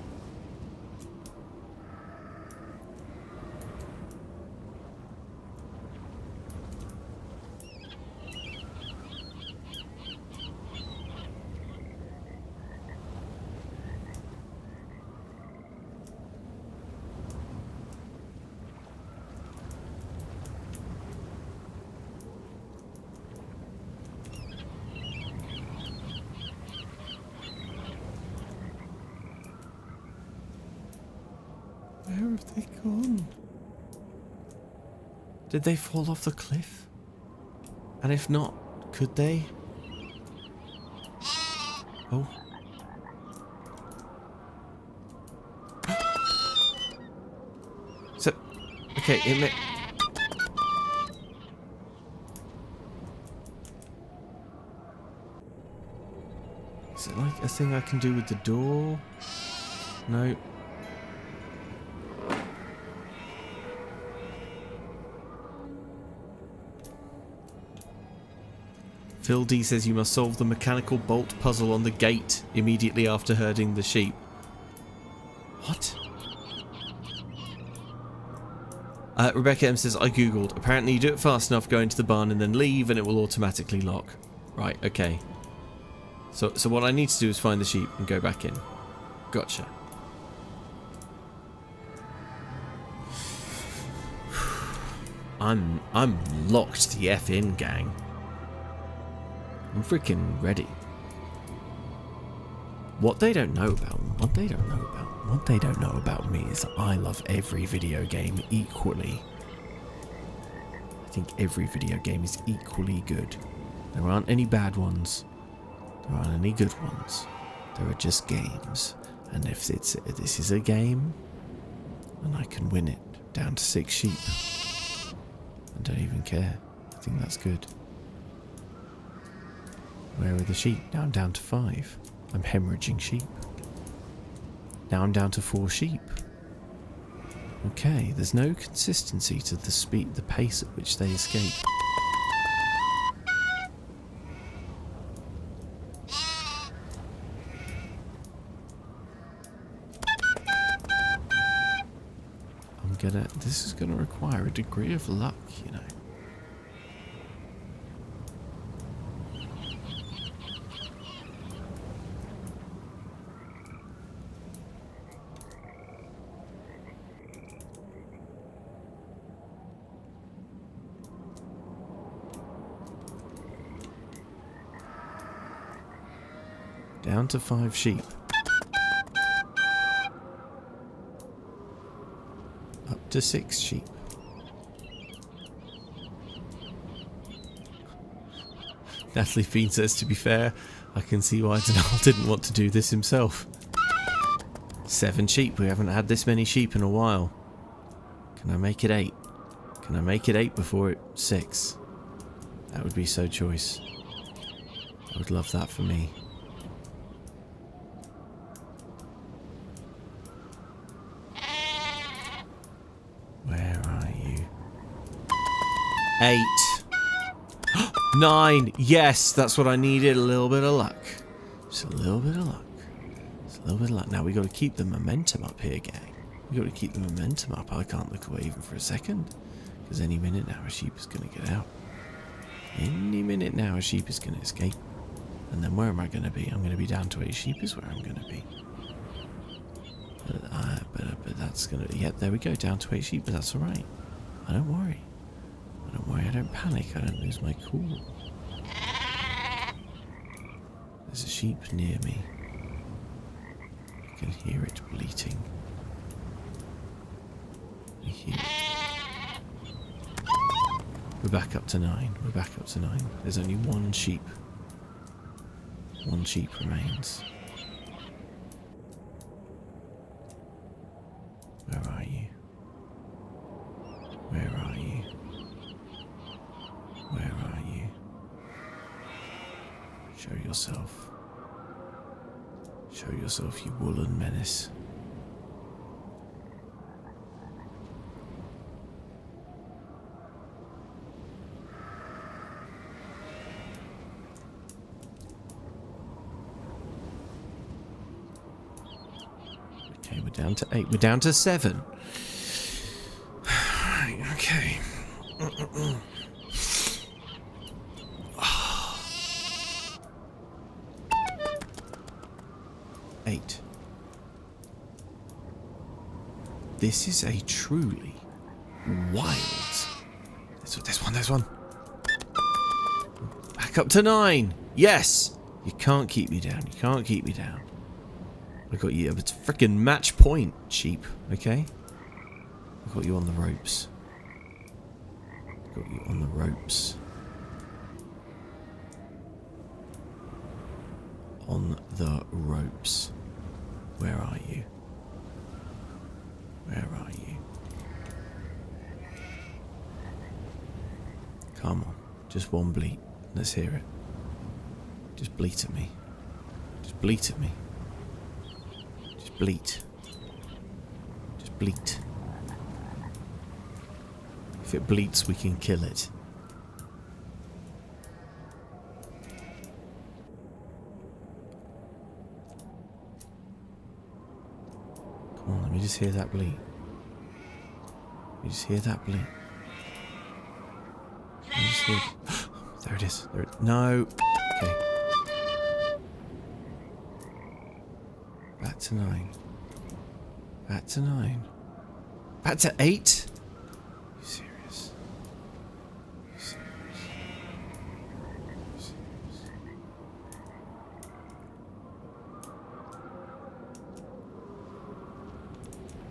Where have they gone? Did they fall off the cliff? And if not, could they? Oh, Okay, it may... Is it like a thing I can do with the door? No. Phil D says you must solve the mechanical bolt puzzle on the gate immediately after herding the sheep. What? Rebecca M says, I googled. Apparently you do it fast enough, go into the barn and then leave and it will automatically lock. Right, okay. So what I need to do is find the sheep and go back in. Gotcha. I'm locked the F in, gang. I'm freaking ready. What they don't know about me is that I love every video game equally. I think every video game is equally good. There aren't any bad ones. There aren't any good ones. There are just games. And if this is a game, then I can win it down to 6 sheep. I don't even care. I think that's good. Where are the sheep? Now I'm down to 5. I'm hemorrhaging sheep. Now I'm down to 4 sheep. Okay, there's no consistency to the pace at which they escape. This is gonna require a degree of luck, you know. Down to 5 sheep. Up to 6 sheep. Natalie Fiend says, to be fair, I can see why Denal didn't want to do this himself. 7 sheep. We haven't had this many sheep in a while. Can I make it 8? Can I make it 8 before it's 6? That would be so choice. I would love that for me. Where are you? 8. 9. Yes, that's what I needed. A little bit of luck. Just a little bit of luck. Just a little bit of luck. Now we got to keep the momentum up here, gang. We got to keep the momentum up. I can't look away even for a second, because any minute now a sheep is going to get out. Any minute now a sheep is going to escape. And then where am I going to be? I'm going to be down to 8 sheep is where I'm going to be. But that's going to... Yep, there we go. Down to 8 sheep, but that's alright. I don't worry. I don't worry. I don't panic. I don't lose my cool. There's a sheep near me. I can hear it bleating. I hear it. We're back up to 9. We're back up to 9. There's only 1 sheep. 1 sheep remains. Where are you? Where are you? Where are you? Show yourself. Show yourself, you woolen menace. Okay, we're down to 8. We're down to 7. Right, okay. 8. This is a truly wild... There's one. Back up to 9. Yes! You can't keep me down. You can't keep me down. I got you. It's freaking match point, sheep. Okay? I got you on the ropes. Got you on the ropes. On the ropes. Where are you? Where are you? Come on. Just one bleat. Let's hear it. Just bleat at me. Just bleat at me. Just bleat. Just bleat. If it bleats, we can kill it. Come on, let me just hear that bleat. Let me just hear that bleat. Let me just hear it. There it is. There it. No. Okay. Back to 9. Back to 9. Back to 8? You serious? You serious? You serious?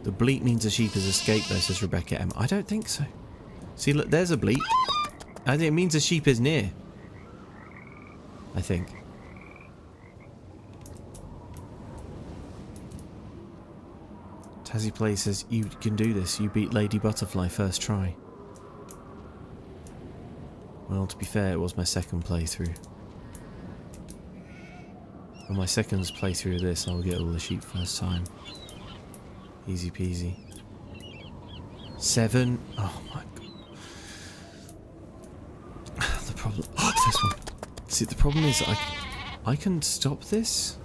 The bleat means a sheep has escaped though, says Rebecca M. I don't think so. See, look, there's a bleat. I think it means a sheep is near. I think. Tazzy Play says, you can do this. You beat Lady Butterfly first try. Well, to be fair, it was my second playthrough. On my second playthrough of this, I'll get all the sheep first time. Easy peasy. 7. Oh my god. The problem. Oh, this one. See, the problem is I can stop this.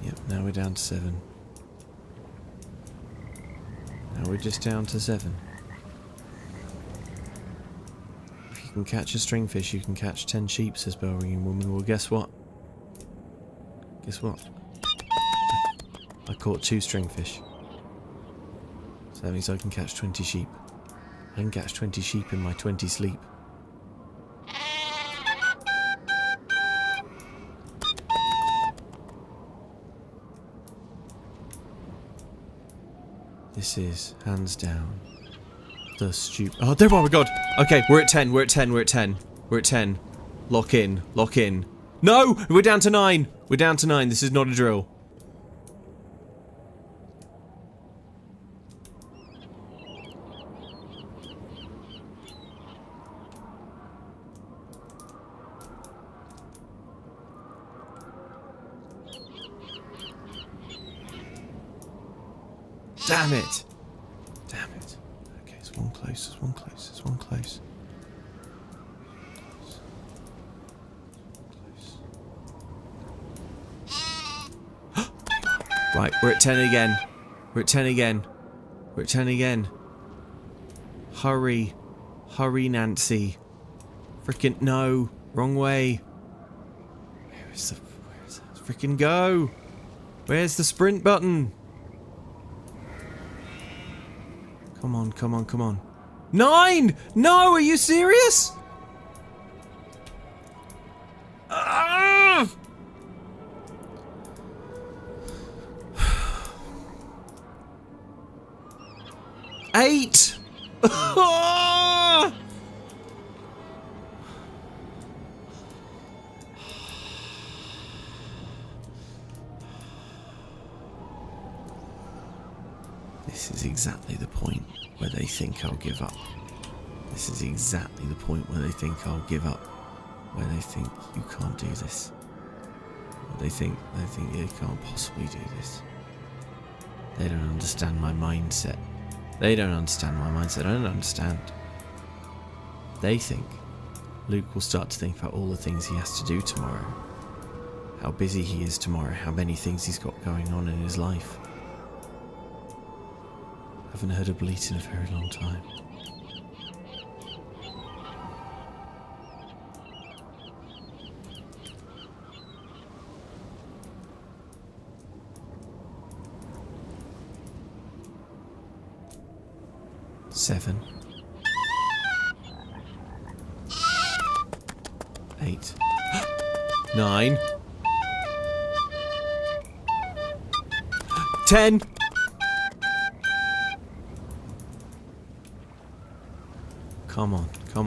Yep, now we're down to 7. Now we're just down to 7. If you can catch a stringfish, you can catch 10 sheep, says Bell Ringing Woman. Well, guess what? Guess what? I caught 2 stringfish. So that means I can catch 20 sheep. I can catch 20 sheep in my 20 sleep. This is, hands down, the stupid... Oh, there, oh my god! Okay, we're at 10, we're at 10, we're at 10. We're at 10. Lock in, lock in. No! We're down to 9! We're down to 9, this is not a drill. Damn it! Damn it. Okay, it's one close, it's one close, it's one close. Right, we're at 10 again. We're at 10 again. We're at 10 again. Hurry. Hurry, Nancy. Frickin' no. Wrong way. Where's the frickin' go? Where's the sprint button? Come on, come on, come on. 9! No, are you serious? Ah! 8! This is exactly the point where they think I'll give up. This is exactly the point where they think I'll give up. Where they think you can't do this. Where they think you can't possibly do this. They don't understand my mindset. They don't understand my mindset. I don't understand. They think Luke will start to think about all the things he has to do tomorrow. How busy he is tomorrow. How many things he's got going on in his life. I haven't heard a bleat in a very long time. Seven. 8. 9. 10. Come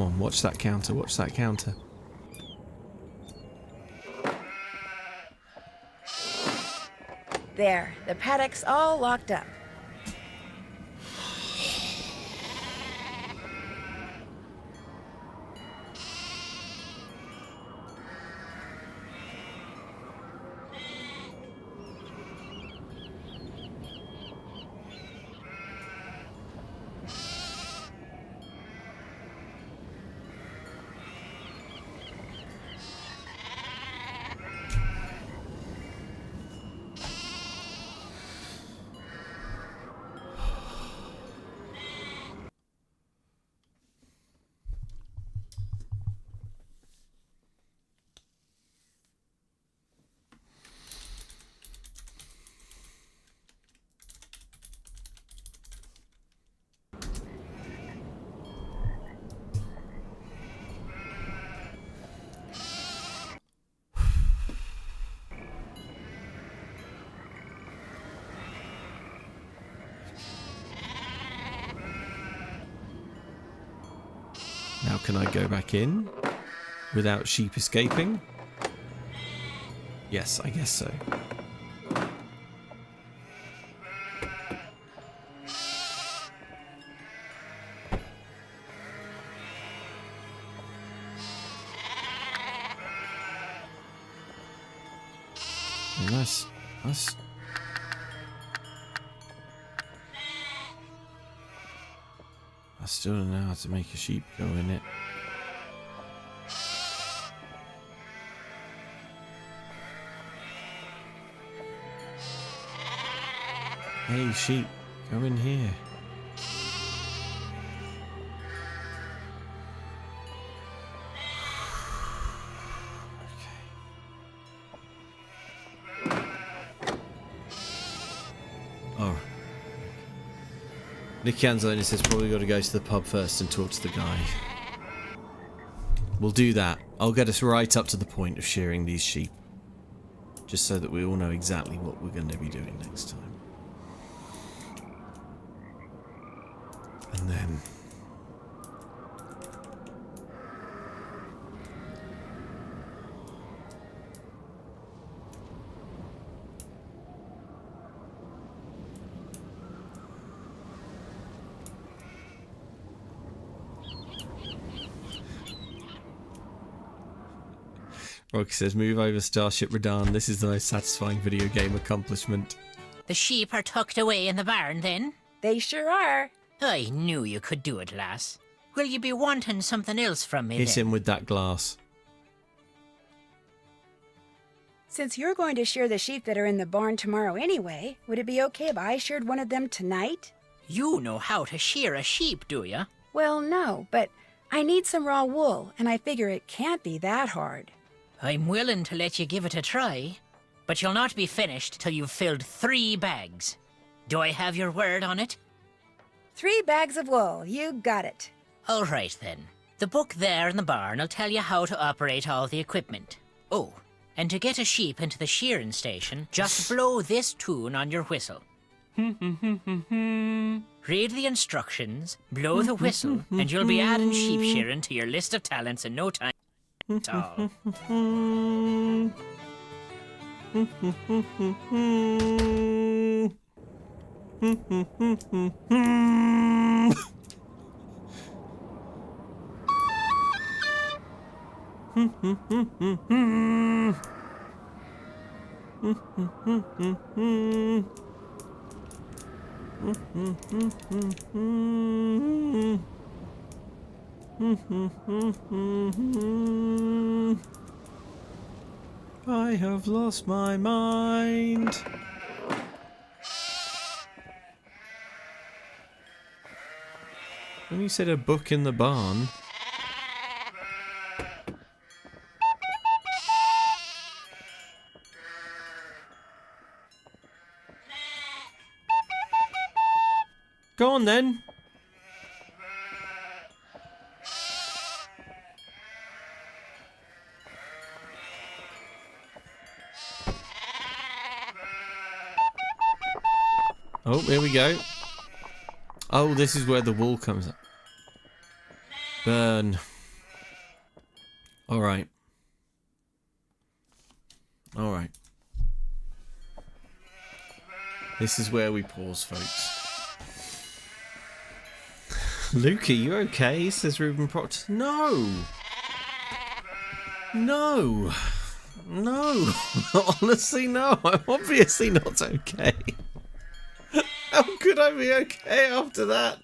on, watch that counter, watch that counter. There, the paddock's all locked up. Now can I go back in without sheep escaping? Yes, I guess so. Nice. Nice. I still don't know how to make a sheep go in it. Hey sheep, go in here. Oh. Nicky Anzalone says probably got to go to the pub first and talk to the guy. We'll do that. I'll get us right up to the point of shearing these sheep. Just so that we all know exactly what we're going to be doing next time. And then... Rocky says, move over Starship Radan. This is the most satisfying video game accomplishment. The sheep are tucked away in the barn, then? They sure are. I knew you could do it, lass. Will you be wanting something else from me, Hit then? him with that glass. Since you're going to shear the sheep that are in the barn tomorrow anyway, would it be okay if I sheared one of them tonight? You know how to shear a sheep, do you? Well, no, but I need some raw wool, and I figure it can't be that hard. I'm willing to let you give it a try, but you'll not be finished till you've filled 3 bags. Do I have your word on it? 3 bags of wool, you got it. All right, then. The book there in the barn will tell you how to operate all the equipment. Oh, and to get a sheep into the shearing station, just blow this tune on your whistle. Read the instructions, blow the whistle, and you'll be adding sheep shearing to your list of talents in no time at all. I have lost my mind. When you said a book in the barn... Go on then. Oh, here we go. Oh, this is where the wool comes up. Burn. Alright. Alright. This is where we pause, folks. Luca, you okay? Says Ruben Proctor. No! No! No! Honestly, no. I'm obviously not okay. How could I be okay after that?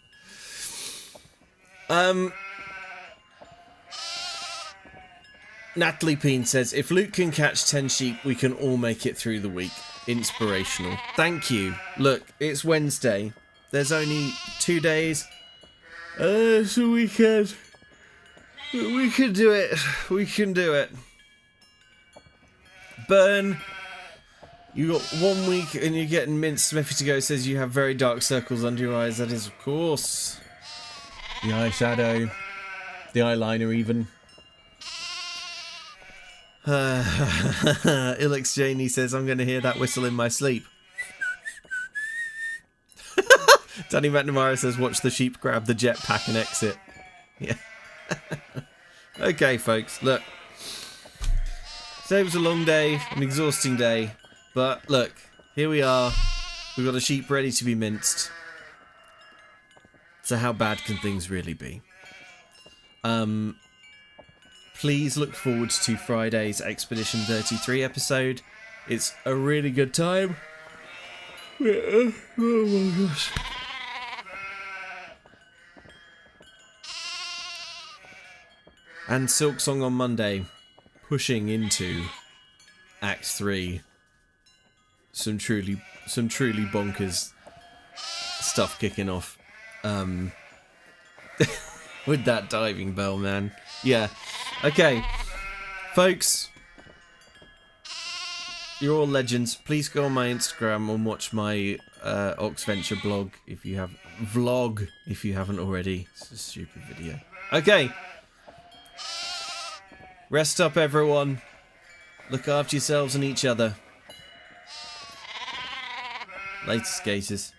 Natalie Peen says, if Luke can catch 10 sheep, we can all make it through the week. Inspirational. Thank you. Look, it's Wednesday. There's only 2 days. So we can do it. We can do it. Burn. You got 1 week and you're getting minced. Smithy to go says you have very dark circles under your eyes. That is, of course. The eyeshadow. The eyeliner, even. Ilix Janey says, I'm going to hear that whistle in my sleep. Danny McNamara says, watch the sheep grab the jetpack and exit. Yeah. Okay, folks, look. Today was a long day, an exhausting day. But look, here we are. We've got a sheep ready to be minced. So how bad can things really be? Please look forward to Friday's Expedition 33 episode. It's a really good time. Oh my gosh. And Silk Song on Monday, pushing into Act 3. Some truly bonkers stuff kicking off. With that diving bell, man. Yeah. Okay. Folks. You're all legends. Please go on my Instagram and watch my Oxventure blog if you have vlog if you haven't already. It's a stupid video. Okay. Rest up, everyone. Look after yourselves and each other. Later, skaters.